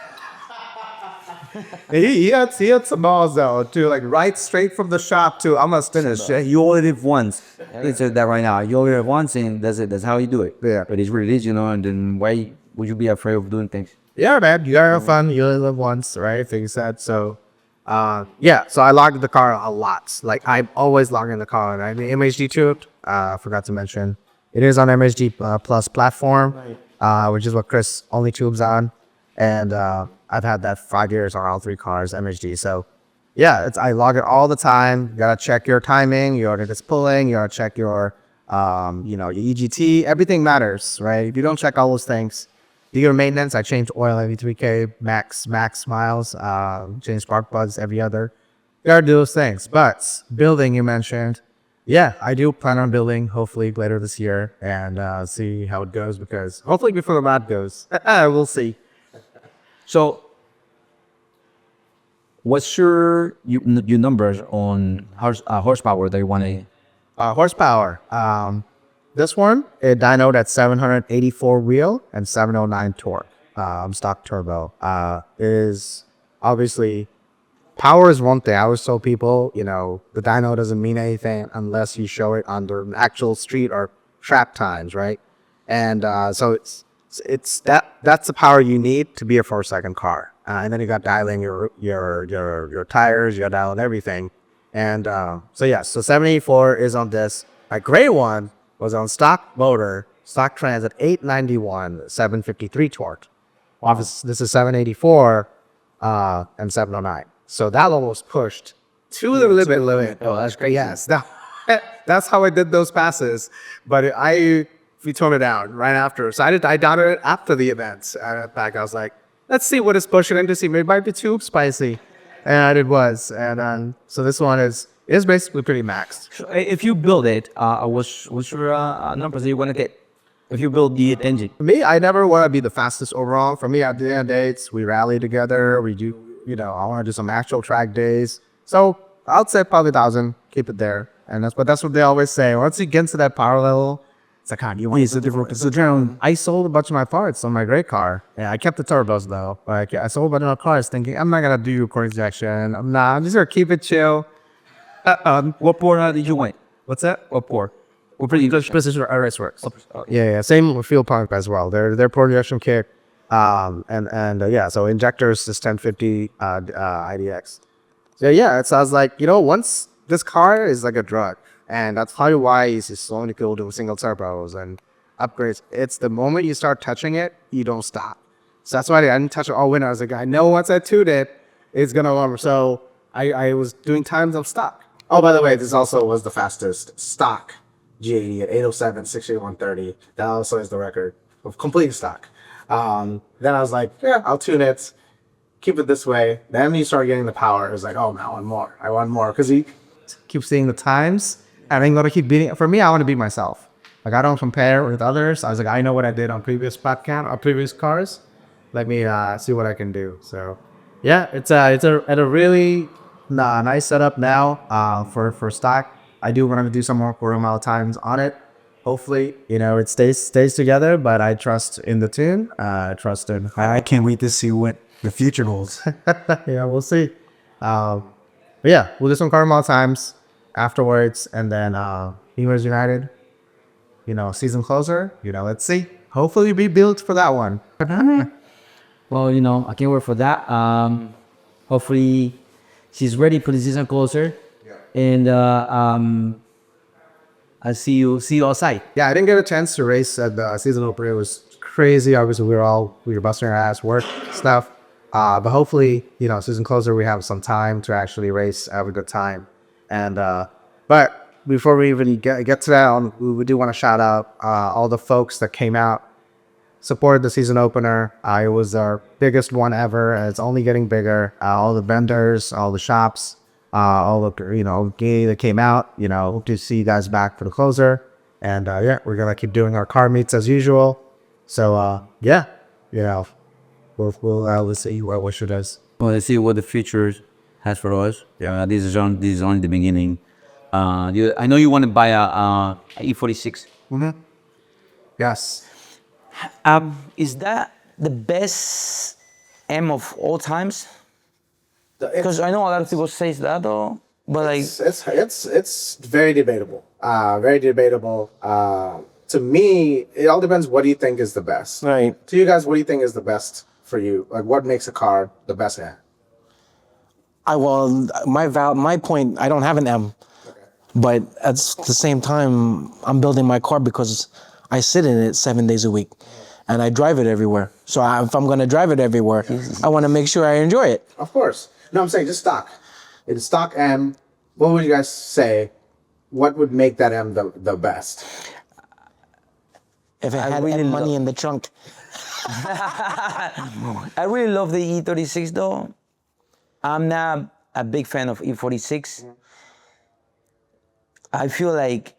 He had some balls though, too, like right straight from the shop to I'm gonna spin this shit. You only live once. I said that right now. You only live once, and that's it. That's how you do it. Yeah. But it's really is, and then why would you be afraid of doing things? Yeah, man, you gotta have fun. You only live once, right? Things said. So, so I logged the car a lot. Like I'm always logging the car, and I mean MHD tubed. Forgot to mention, it is on MHD Plus platform, which is what Chris only tubes on, and I've had that 5 years on all three cars MHD. So, yeah, I log it all the time. You gotta check your timing, your it's pulling. You gotta check your your EGT. Everything matters, right? If you don't check all those things. Your maintenance, I change oil every 3K, max miles, change spark plugs every other. You gotta do those things. But building, you mentioned, yeah, I do plan on building, hopefully later this year, and see how it goes, because hopefully before the mod goes, we'll see. So, what's your numbers on horsepower that you want to? Horsepower. This one, it dynoed at 784 wheel and 709 torque. Stock turbo. Is obviously power is one thing. I always tell people, the dyno doesn't mean anything unless you show it on the actual street or track times, right? And so it's that's the power you need to be a 4-second car. And then you got dialing your tires, you got dialing everything. And so 784 is on this. My gray one was on stock motor, stock transit 891, 753 torque. This is 784 and 709. So that one was pushed to the limit. Oh, that's great. Yes, that's how I did those passes. But we toned it down right after. So I downed it after the event. I was like, let's see what it's pushing into. See, it might be too spicy, and it was. And so this one is basically pretty maxed. So if you build it, what's your numbers that you want to get? If you build the engine, For me, I never want to be the fastest overall. For me, at the end of dates, we rally together. We do, I want to do some actual track days. So I'd say probably 1,000. Keep it there. And that's what they always say. Once you get into that power level, it's like, you want to different. It's a adrenaline. I sold a bunch of my parts on my gray car. Yeah, I kept the turbos though. Like I sold a bunch of my cars thinking, I'm not gonna do core injection. I'm just gonna keep it chill. what port did you want? What's that? What port? What pretty good? Precision RS works. Yeah. Same with fuel pump as well. Their port injection kit. So injectors is 1050 IDX. So yeah, it sounds like, once this car is like a drug, and that's probably why he's slowly go to single turbos and upgrades. It's the moment you start touching it, you don't stop. So that's why I didn't touch it all winter. I was like, I know once I tune it, it's gonna run. So I was doing times of stock. Oh, by the way, this also was the fastest stock G80 at 807, 68130. That also is the record of complete stock. Then I was like, yeah, I'll tune it, keep it this way. Then when you start getting the power, it was like, oh, man, I want more. Because you keep seeing the times, and I'm going to keep beating. For me, I want to beat myself. Like, I don't compare with others. I was like, I know what I did on previous cars. Let me see what I can do. So, Yeah, it's at a really nice setup now for stock. I do want to do some more quarter mile times on it. Hopefully, it stays together. But I trust in the tune. Trust in. I can't wait to see what the future holds. Yeah, we'll see. But yeah, we'll do some quarter mile times afterwards, and then Bimmers United. Season closer. Let's see. Hopefully, be built for that one. Well, I can't wait for that. Hopefully, she's ready for the season closer, and I'll see you outside. Yeah, I didn't get a chance to race at the season opener. It was crazy. Obviously, we were busting our ass, work stuff. But hopefully, season closer, we have some time to actually race, have a good time. And but before we even get to that, we do want to shout out all the folks that came out, supported the season opener. It was our biggest one ever, and it's only getting bigger. All the vendors, all the shops, all the community that came out. Hope to see you guys back for the closer. And yeah, we're gonna keep doing our car meets as usual. So yeah, we'll let's see what should us. Well, let's see what the future has for us. Yeah, this is only the beginning. I know you want to buy a E46. Yes. Is that the best M of all times? Because I know a lot of people say that though, but like It's very debatable. Very debatable. To me, it all depends. What do you think is the best? Right. To you guys, what do you think is the best for you? Like, what makes a car the best at? My point, I don't have an M, but at the same time, I'm building my car because I sit in it 7 days a week, and I drive it everywhere. So if I'm going to drive it everywhere, I want to make sure I enjoy it. Of course. No, I'm saying just stock. In stock M, what would you guys say? What would make that M the best? If it had money in the trunk. I really love the E36 though. I'm not a big fan of E46. I feel like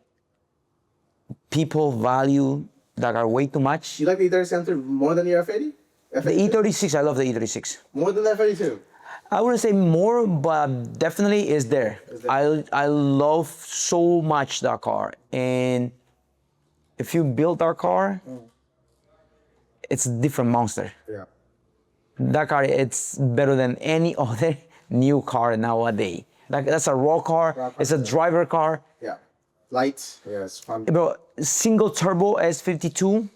people value that car way too much. You like the E36 more than your F80? The E36, I love the E36. More than the F82? I wouldn't say more, but definitely is there. I love so much that car. And if you build that car, it's a different monster. Yeah. That car, it's better than any other new car nowadays. That's a raw car. It's a driver car. Yeah. Light. Yeah, it's fun. Bro, single turbo S52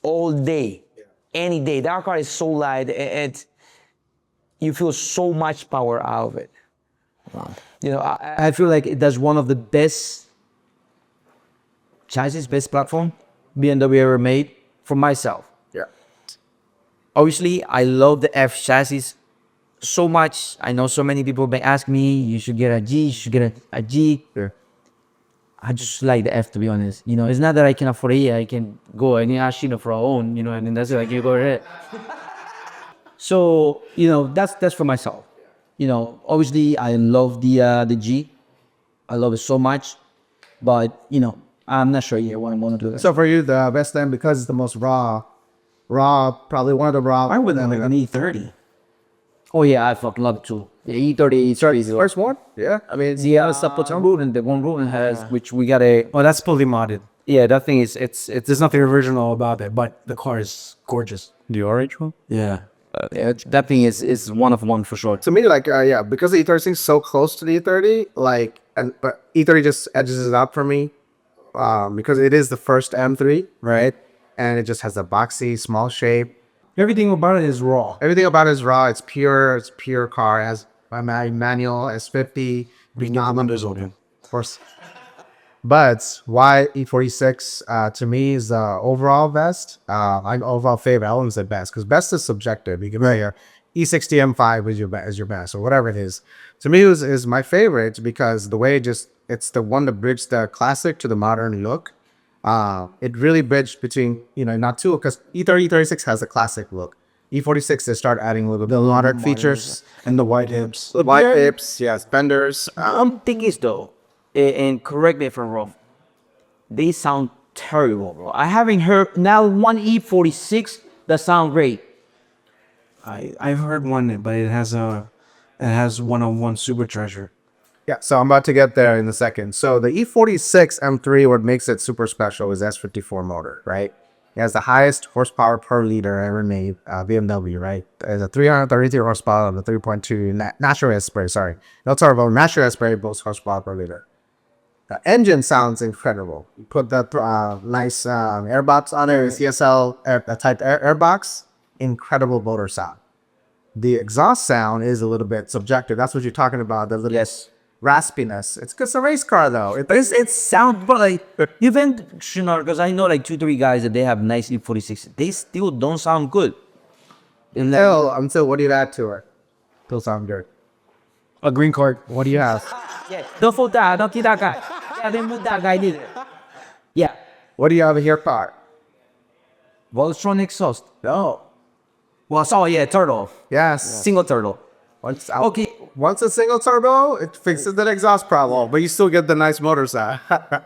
all day, any day. That car is so light. You feel so much power out of it. I feel like that's one of the best chassis, best platform BMW ever made for myself. Yeah. Obviously, I love the F chassis so much. I know so many people been asking me, you should get a G, you should get a G. I just like the F, to be honest. It's not that I can afford it. I can go and ask for our own, and then that's it. I can go ahead. So, that's for myself. Obviously, I love the G. I love it so much. But, I'm not sure yet what I want to do. So for you, the best M, because it's the most raw, probably one of the raw. I would like an E30. Oh yeah, I fucking love it too. The E30 is First one? Yeah. I mean, the other subplatoon root, and the one root has, which we got a. Oh, that's fully modded. Yeah, that thing is, there's nothing original about it, but the car is gorgeous. The orange one? Yeah. That thing is one of one for sure. to me, like, yeah, because the E36 is so close to the E30, but E30 just edges it out for me, because it is the first M3, right? And it just has a boxy, small shape. Everything about it is raw. Everything about it is raw. It's pure car. It has my manual S50. Of course. But why E46 to me is overall best. I'm overall favorite. I wouldn't say best because best is subjective. You can say your E60 M5 is your best or whatever it is. To me, is my favorite because the way it's the one that bridged the classic to the modern look. It really bridged between not two because E36 has a classic look. E46 they start adding a little bit of modern features And the white hips. the white hips, yes, fenders. Thing is though, and correct me if I'm wrong, they sound terrible, bro. I haven't heard now one E46 that sound great. I've heard one, but it has one-on-one supercharger. Yeah, so I'm about to get there in a second. So the E46 M3, what makes it super special is S54 motor, right? It has the highest horsepower per liter ever made, BMW, right? It's a 333 horsepower on the 3.2 natural aspirated, sorry. No turbo, natural aspirated boasts horsepower per liter. The engine sounds incredible. You put that nice airbox on it, CSL type airbox, incredible motor sound. The exhaust sound is a little bit subjective. That's what you're talking about, the little Yes. raspiness. It's a race car though. It sounds, but like even because I know like 2-3 guys that they have nice E46, they still don't sound good. And like, Until what do you add to it? Still sound good. A green card. What do you have? don't vote that, don't keep that guy. Yeah, they moved that guy neither. Yeah, What do you have in your car? Voltron exhaust. No. Well, so yeah, turtle, Yes. single turtle. Once out, Okay, once a single turbo, it fixes the exhaust problem, but you still get the nice motor sound.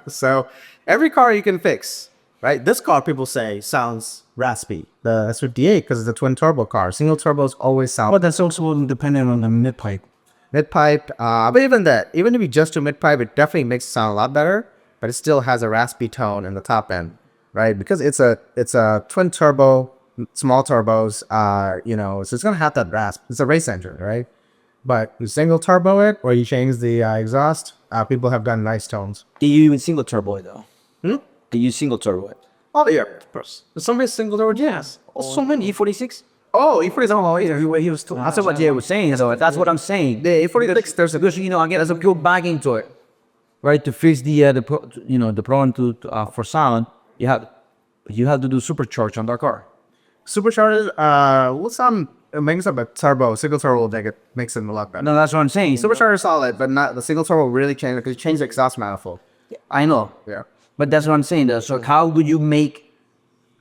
So every car you can fix, right? This car people say sounds raspy. The S58 because it's a twin turbo car. Single turbos always sound But that's also dependent on the mid pipe. mid pipe. But even that, even if you just do mid pipe, it definitely makes it sound a lot better. But it still has a raspy tone in the top end, right? Because it's a twin turbo, small turbos. So it's gonna have that rasp. It's a race engine, right? But you single turbo it, or you change the exhaust. People have done nice tones. do you even single turbo it though? Do you single turbo it? Oh yeah, of course. Somebody single turbo, yes. So many E46. Oh, E40 is on. He was still. That's what Jay was saying. So that's what I'm saying. The E46, there's a Because again, there's a good back into it, right? To fix the problem for sound, you have to do supercharge on that car. supercharged. What's some? It makes up a turbo, single turbo will make it makes it a lot better. No, that's what I'm saying. Supercharger is solid, but not the single turbo really changed because you changed the exhaust manifold. I know, Yeah. but that's what I'm saying. Though. So how do you make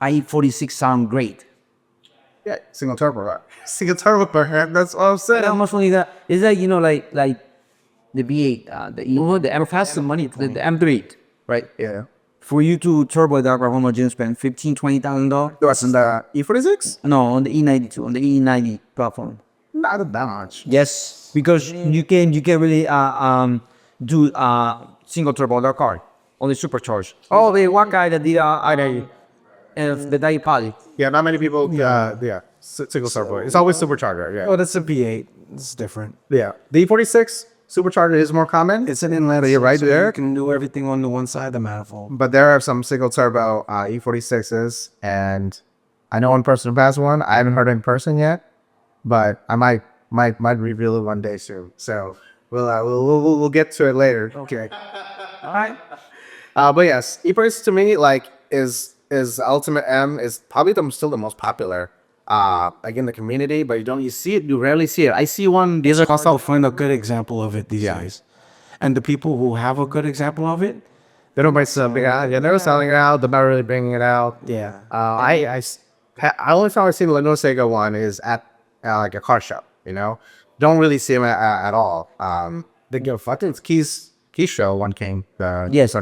i46 sound great? Yeah, single turbo, right? Single turbo, perhaps. That's what I'm saying. How much money that is that? Like the V8, the M has some money. The M3, right? Yeah. For you to turbo that car, how much you spend? $15,000-$20,000? What's in the E46? No, on the E92, on the E90 platform. Not that much. Yes, because you can really do single turbo on that car, only supercharged. Oh, the one guy that did the Dai Pali. Yeah, not many people. Single turbo. It's always supercharger. Yeah. Oh, that's a V8. It's different. Yeah. The E46 supercharger is more common. It's an inlet. You're right so there. You can do everything on the one side of the manifold. But there are some single turbo E46s, and I know one person who has one. I haven't heard it in person yet, but I might reveal it one day soon. So we'll get to it later. Okay. All right. But yes, E46 to me is Ultimate M is probably still the most popular in the community, but you rarely see it. I see one. These are also find a good example of it these days. And the people who have a good example of it, They don't bring something out. Yeah, they're selling it out. They're not really bringing it out. yeah. I only time I see the Laguna Seca one is at like a car shop. Don't really see them at all. I think it's Keys show one came. Yes,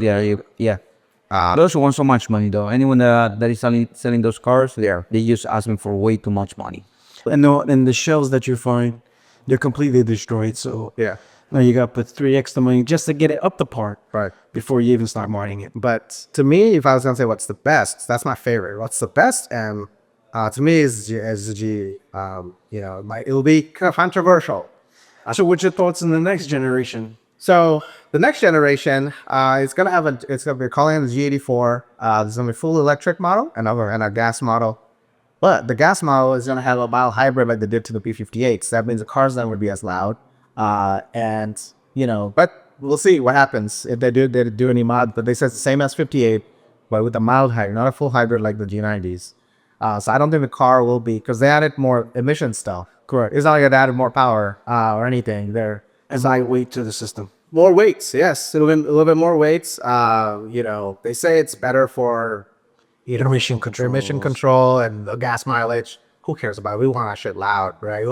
yeah. Those want so much money though. Anyone that is selling those cars, they just asking for way too much money. And the shells that you find, they're completely destroyed. So Yeah, now you got to put 3 extra money just to get it up the part right. before you even start mining it. But to me, if I was gonna say what's the best, that's my favorite. What's the best? And to me is the G. It'll be kind of controversial. So what's your thoughts on the next generation? So the next generation, it's gonna be calling it the G84. There's gonna be a full electric model and a gas model. But the gas model is gonna have a mild hybrid like they did to the P58. So that means the car's not gonna be as loud. But we'll see what happens if they do any mod. But they said it's the same as 58, but with a mild hybrid, not a full hybrid like the G90s. So I don't think the car will be, because they added more emission stuff. Correct. It's not like they added more power or anything. As I wait to the system. More weights, yes, a little bit more weights. They say it's better for Emission control. emission control and the gas mileage. Who cares about it? We want that shit loud, right?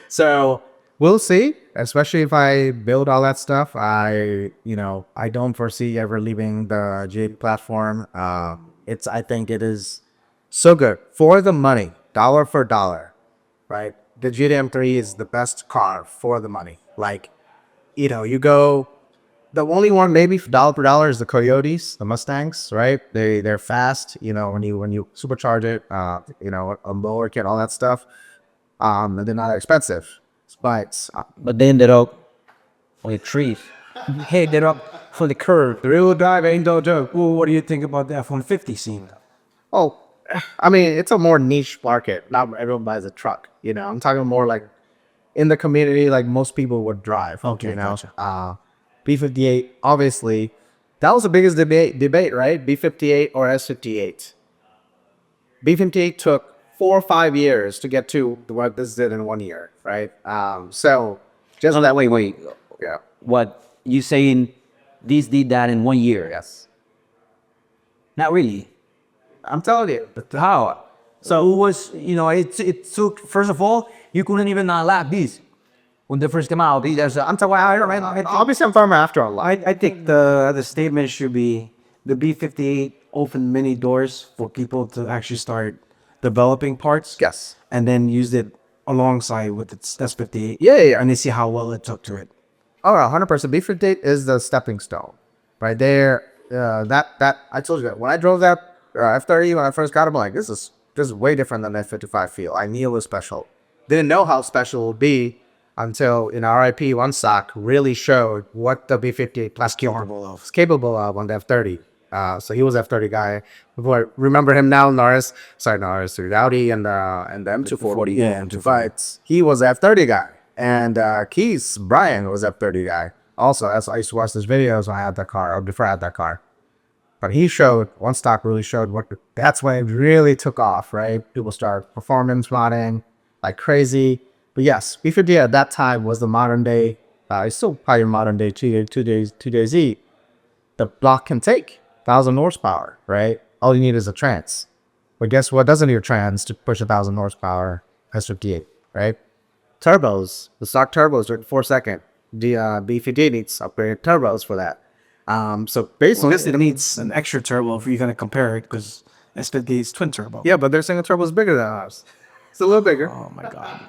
So we'll see. Especially if I build all that stuff, I don't foresee ever leaving the G80 platform. I think it is so good for the money, dollar for dollar. right? The GDM3 is the best car for the money. Like, you go. The only one maybe dollar per dollar is the Coyotes, the Mustangs, right? They're fast. When you supercharge it, a mower kit, all that stuff. And they're not expensive, but But they ended up on the trees. Hey, they're up for the curve. The real drive ain't no joke. Well, what do you think about the F-150 scene? oh, I mean, it's a more niche market. Not everyone buys a truck. I'm talking more like in the community, like most people would drive. Okay, gotcha. B58, obviously, that was the biggest debate, right? B58 or S58. B58 took 4 or 5 years to get to what this did in 1 year, right? So just No, that wait. yeah, What you saying? This did that in 1 year? yes, Not really. I'm telling you. How? So it was, it took, first of all, you couldn't even lap this when they first came out. I'm talking about, Obviously, I'm farmer after a lot. I think the statement should be the B58 opened many doors for people to actually start developing parts. Yes. And then used it alongside with its S58. Yeah. And they see how well it took to it. Oh, 100%. B58 is the stepping stone, right there. That I told you that when I drove that F30 when I first got it, I'm like, this is way different than the F55 feel. I knew it was special. Didn't know how special it would be until RIP One Stock really showed what the B58 was capable of on the F30. So he was F30 guy. But remember him now, Norris, through Audi and the M240. Yeah, M240. But he was F30 guy. And Keith Brian was F30 guy. Also, as I used to watch his videos when I had that car, or before I had that car. But he showed, One Stock really showed that's when it really took off, right? People started performance modding like crazy. But yes, B50 at that time was the modern day, it's still probably modern day 2days E. The block can take 1,000 horsepower, right? All you need is a trans. But guess what doesn't need a trans to push 1,000 horsepower? S58, right? Turbos, the stock turbos are 4-second. The B50 needs upgraded turbos for that. So basically, It needs an extra turbo if you're going to compare it because S58 is twin turbo. yeah, but they're saying the turbo is bigger than ours. It's a little bigger. Oh my God.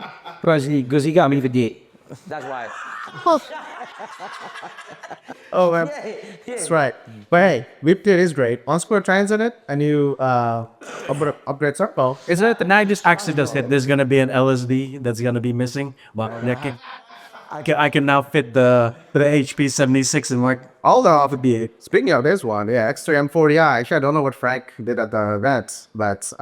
Because he got me 58. That's why. Oh, man. That's right. But hey, Whip is great. On square trans in it, and you upgrade turbo. Isn't it the night just actually just hit? There's going to be an LSD that's going to be missing. But I can now fit the HP 76 in like All the be speaking of this one, yeah, X3 M40i. Actually, I don't know what Frank did at the event, but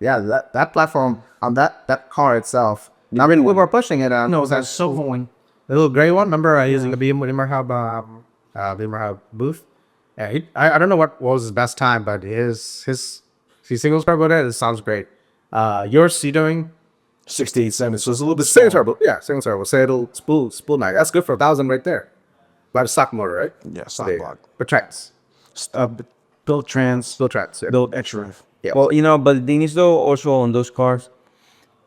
yeah, that platform on that car itself. I mean, we were pushing it on. no, that's so going. The little gray one. Remember using the Bimmer Hub booth. Yeah, I don't know what was his best time, but his singles turbo there, it sounds great. Yours, you doing 68, 70, so it's a little bit single slower. turbo? Yeah, single turbo. So it'll spool night. That's good for 1,000 right there. But a stock motor, right? Yeah, stock There you block. go. But trans, Built trans, still trans. Yeah. built extra. Yeah. Well, but the thing is though, also on those cars,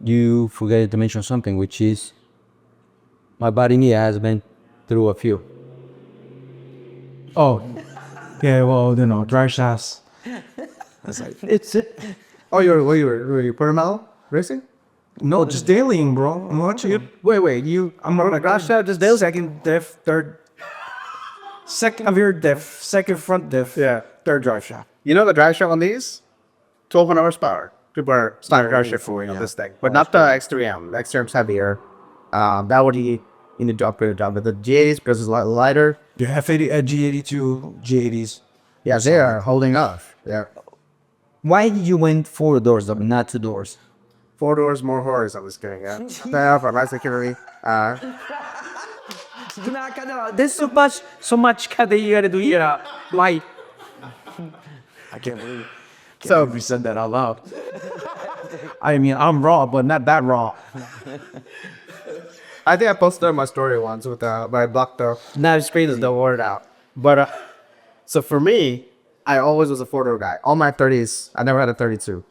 you forget to mention something, which is my body Nia has been through a few. Oh, yeah, well, dry shafts. That's like, It's it. Oh, were you Metal racing? no, just dailying, bro. I'm watching it. Wait, I'm on a grass shaft, just daily. Second diff, third. Second rear diff, second front diff. Yeah. Third drive shaft. You know the drive shaft on these? 1,200 horsepower. People are starting drive shaft for this thing, but not the X3M. The X3M's heavier. That would you need to upgrade it down. But the G80s, because it's lighter, The F80, G82, G80s. yeah, they are holding up. Yeah. Why did you went 4 doors, but not 2 doors? 4 doors, more horrors. I was kidding. Yeah. Yeah, for my security. There's so much that you gotta do here. Why? I can't believe we said that out loud. I mean, I'm raw, but not that raw. I think I posted on my story once with my block though. Not as great as the word out. But so for me, I always was a 4-door guy. All my 30s, I never had a 32.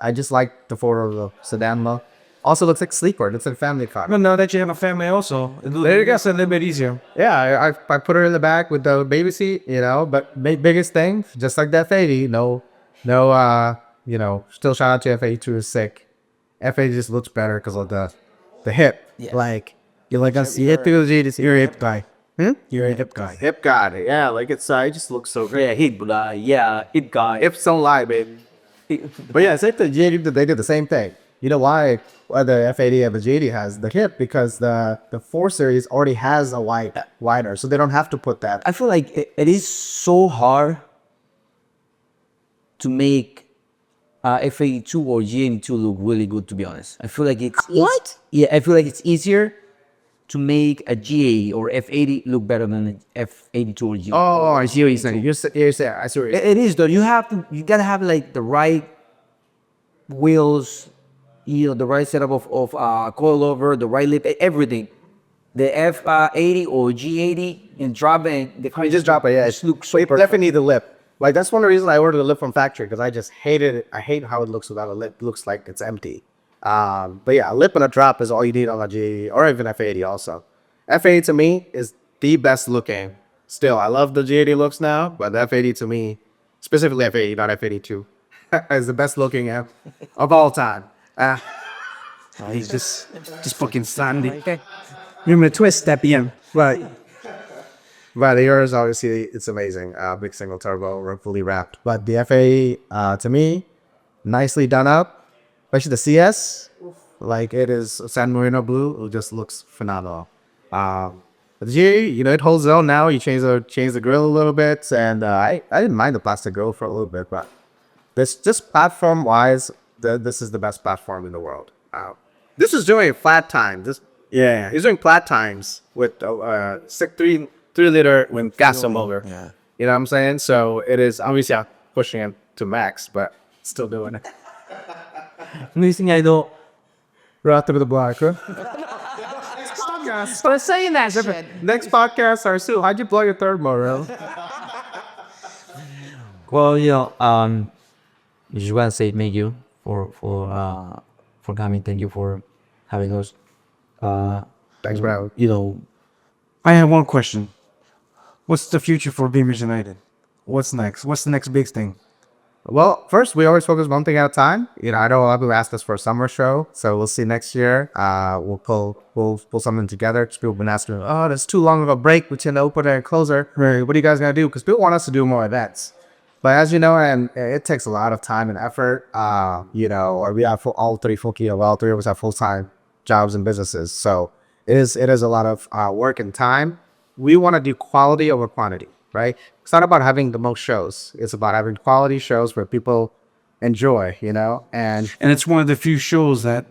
I just like the 4-door sedan look. Also looks like sleeper. It's a family car. Well, now that you have a family also, There you go. it's a little bit easier. Yeah, I put her in the back with the baby seat, but biggest thing, just like the F80, no, still shout out to F82 is sick. F80 just looks better because of the hip. Yeah. Like you like us hip to the G. You're a hip guy. You're a hip guy. Hip guy. Yeah, like it just looks so great. Yeah, it guy. Hips don't lie, baby. But yeah, it's like the G80, they did the same thing. You know why the F80 and the G80 has the hip? Because the 4 Series already has a wider, so they don't have to put that. I feel like it is so hard to make F82 or G82 look really good, to be honest. I feel like it's... What? Yeah, I feel like it's easier to make a G80 or F80 look better than an F82 or G80. Oh, I see what you're saying. You're saying, I see what you're saying. It is though. You gotta have like the right wheels, the right setup of coilover, the right lip, everything. The F80 or G80 and drop it. You just drop it, yeah. Just looks so But you perfect. definitely need the lip. Like that's one of the reasons I ordered the lip from factory because I just hated it. I hate how it looks without a lip. It looks like it's empty. But yeah, a lip and a drop is all you need on a G80 or even F80 also. F80 to me is the best looking. Still, I love the G80 looks now, but the F80 to me, specifically F80, not F82, is the best looking of all time. He's just fucking sandy. You're gonna twist that BM. Right. But yours, obviously, it's amazing. Big single turbo, fully wrapped. But the FA, to me, nicely done up. Especially the CS, like it is San Marino blue. It just looks phenomenal. The G, it holds on now. You change the grill a little bit, and I didn't mind the plastic grill for a little bit, but this just platform wise, this is the best platform in the world. This is doing flat time. He's doing flat times with 3-liter with gas motor. Yeah. You know what I'm saying? So it is obviously pushing it to max, but still doing it. Amazing, I know. Right after the block, huh? But saying that shit. Next podcast, Arsu, how'd you blow your third motor? Well, I just want to say thank you for coming. Thank you for having us. Thanks, bro. I have one question. What's the future for Bimmers United? What's next? What's the next big thing? Well, first, we always focus one thing at a time. I know a lot of people asked us for a summer show, so we'll see next year. We'll pull something together. Because people have been asking, there's too long of a break between the opener and closer. Right. What are you guys gonna do? Because people want us to do more events. But as you know, and it takes a lot of time and effort. Or we have all three of us have full-time jobs and businesses. So it is a lot of work and time. We want to do quality over quantity, right? It's not about having the most shows. It's about having quality shows where people enjoy, and it's one of the few shows that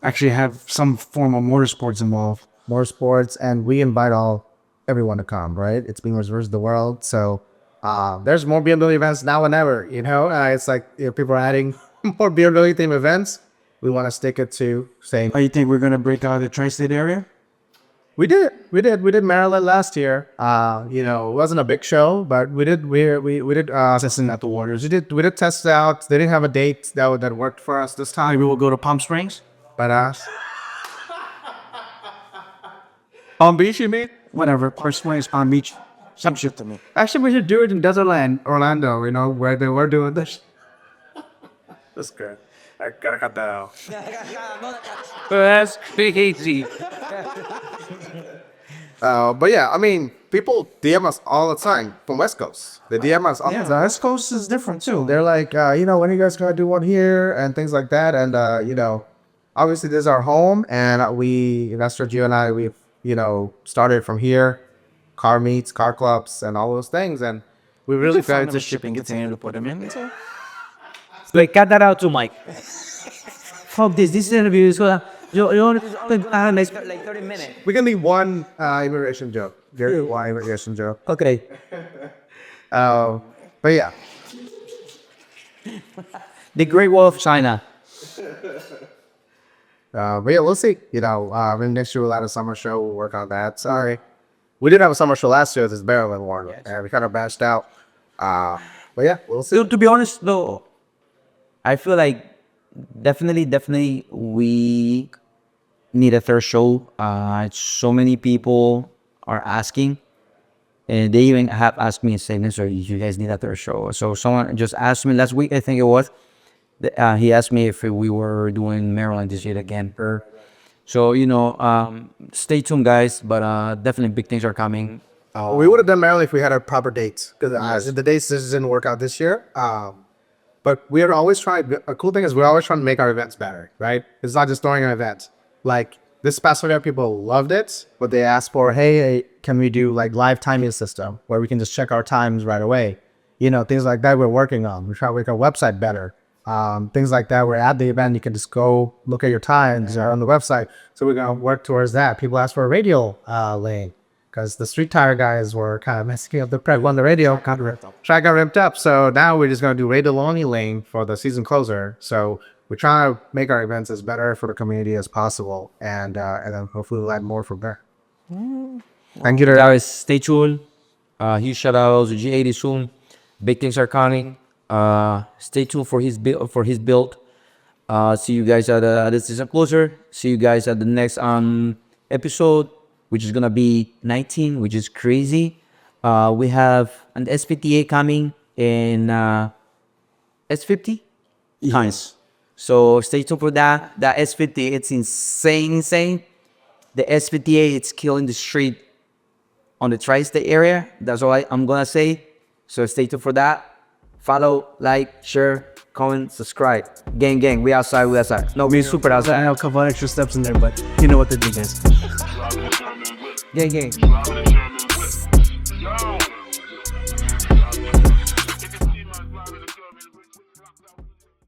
actually have some form of motorsports involved. more sports. And we invite everyone to come, right? It's Bimmers versus the world. So there's more BMW events now than ever, it's like people are adding more BMW theme events. We want to stick it to saying, Oh, you think we're gonna break out of the tri-state area? We did Maryland last year. It wasn't a big show, but we did Testing at the waters. we did test out. They didn't have a date that worked for us this time. Maybe we'll go to Palm Springs. But Palm Beach, you mean? Whatever. Palm Springs, Palm Beach. Some shit to me. Actually, we should do it in Desertland, Orlando. Where they were doing this. That's good. I gotta cut that out. That's crazy. But yeah, people DM us all the time from West Coast. They DM us all the Yeah, time. the West Coast is different too. They're like, when are you guys gonna do one here and things like that. And obviously this is our home, and that's what you and I, we've started from here, car meets, car clubs, and all those things, and we really Find felt a shipping container to put them in. Like, cut that out to Mike. Fuck this. This interview is gonna. You're only gonna have like 30 minutes. we can leave one immigration joke. One immigration joke. Okay. But yeah. The Great Wall of China. But yeah, we'll see. Maybe next year we'll have a summer show. We'll work on that. Sorry. We did have a summer show last year. This Maryland one. Yes. And we kind of bashed out. But yeah, we'll see. To be honest, though, I feel like definitely we need a third show. So many people are asking, and they even have asked me, saying, "Sir, you guys need a third show." So someone just asked me last week, I think it was, He asked me if we were doing Maryland this year again. So, you know, stay tuned, guys. But definitely big things are coming. We would have done Maryland if we had our proper dates, because the dates just didn't work out this year. But we are always trying. A cool thing is we're always trying to make our events better, right? It's not just throwing an event. Like this past year, people loved it, but they asked for, hey, can we do like live timing system where we can just check our times right away? You know, things like that we're working on. We're trying to make our website better. Things like that. We're at the event, you can just go look at your times on the website. So we're gonna work towards that. People asked for a radial lane, because the street tire guys were kind of messing up the prep on the radio. Track got ripped up. So now we're just going to do radial only lane for the season closer. So we're trying to make our events as better for the community as possible. And then hopefully we'll add more from there. Thank you. Guys, stay tuned. Huge shout out to G80 Soom. Big things are coming. Stay tuned for his build. See you guys at the season closer. See you guys at the next episode, which is gonna be 19, which is crazy. We have an S58 coming in S50. Nice. So stay tuned for that. That S50, it's insane. The S58, it's killing the street on the tri-state area. That's all I'm gonna say. So stay tuned for that. Follow, like, share, comment, subscribe. Gang, we outside. No, we super I outside. have a couple extra steps in there, but you know what to do, guys. Gang. Driving a German whip. Yo.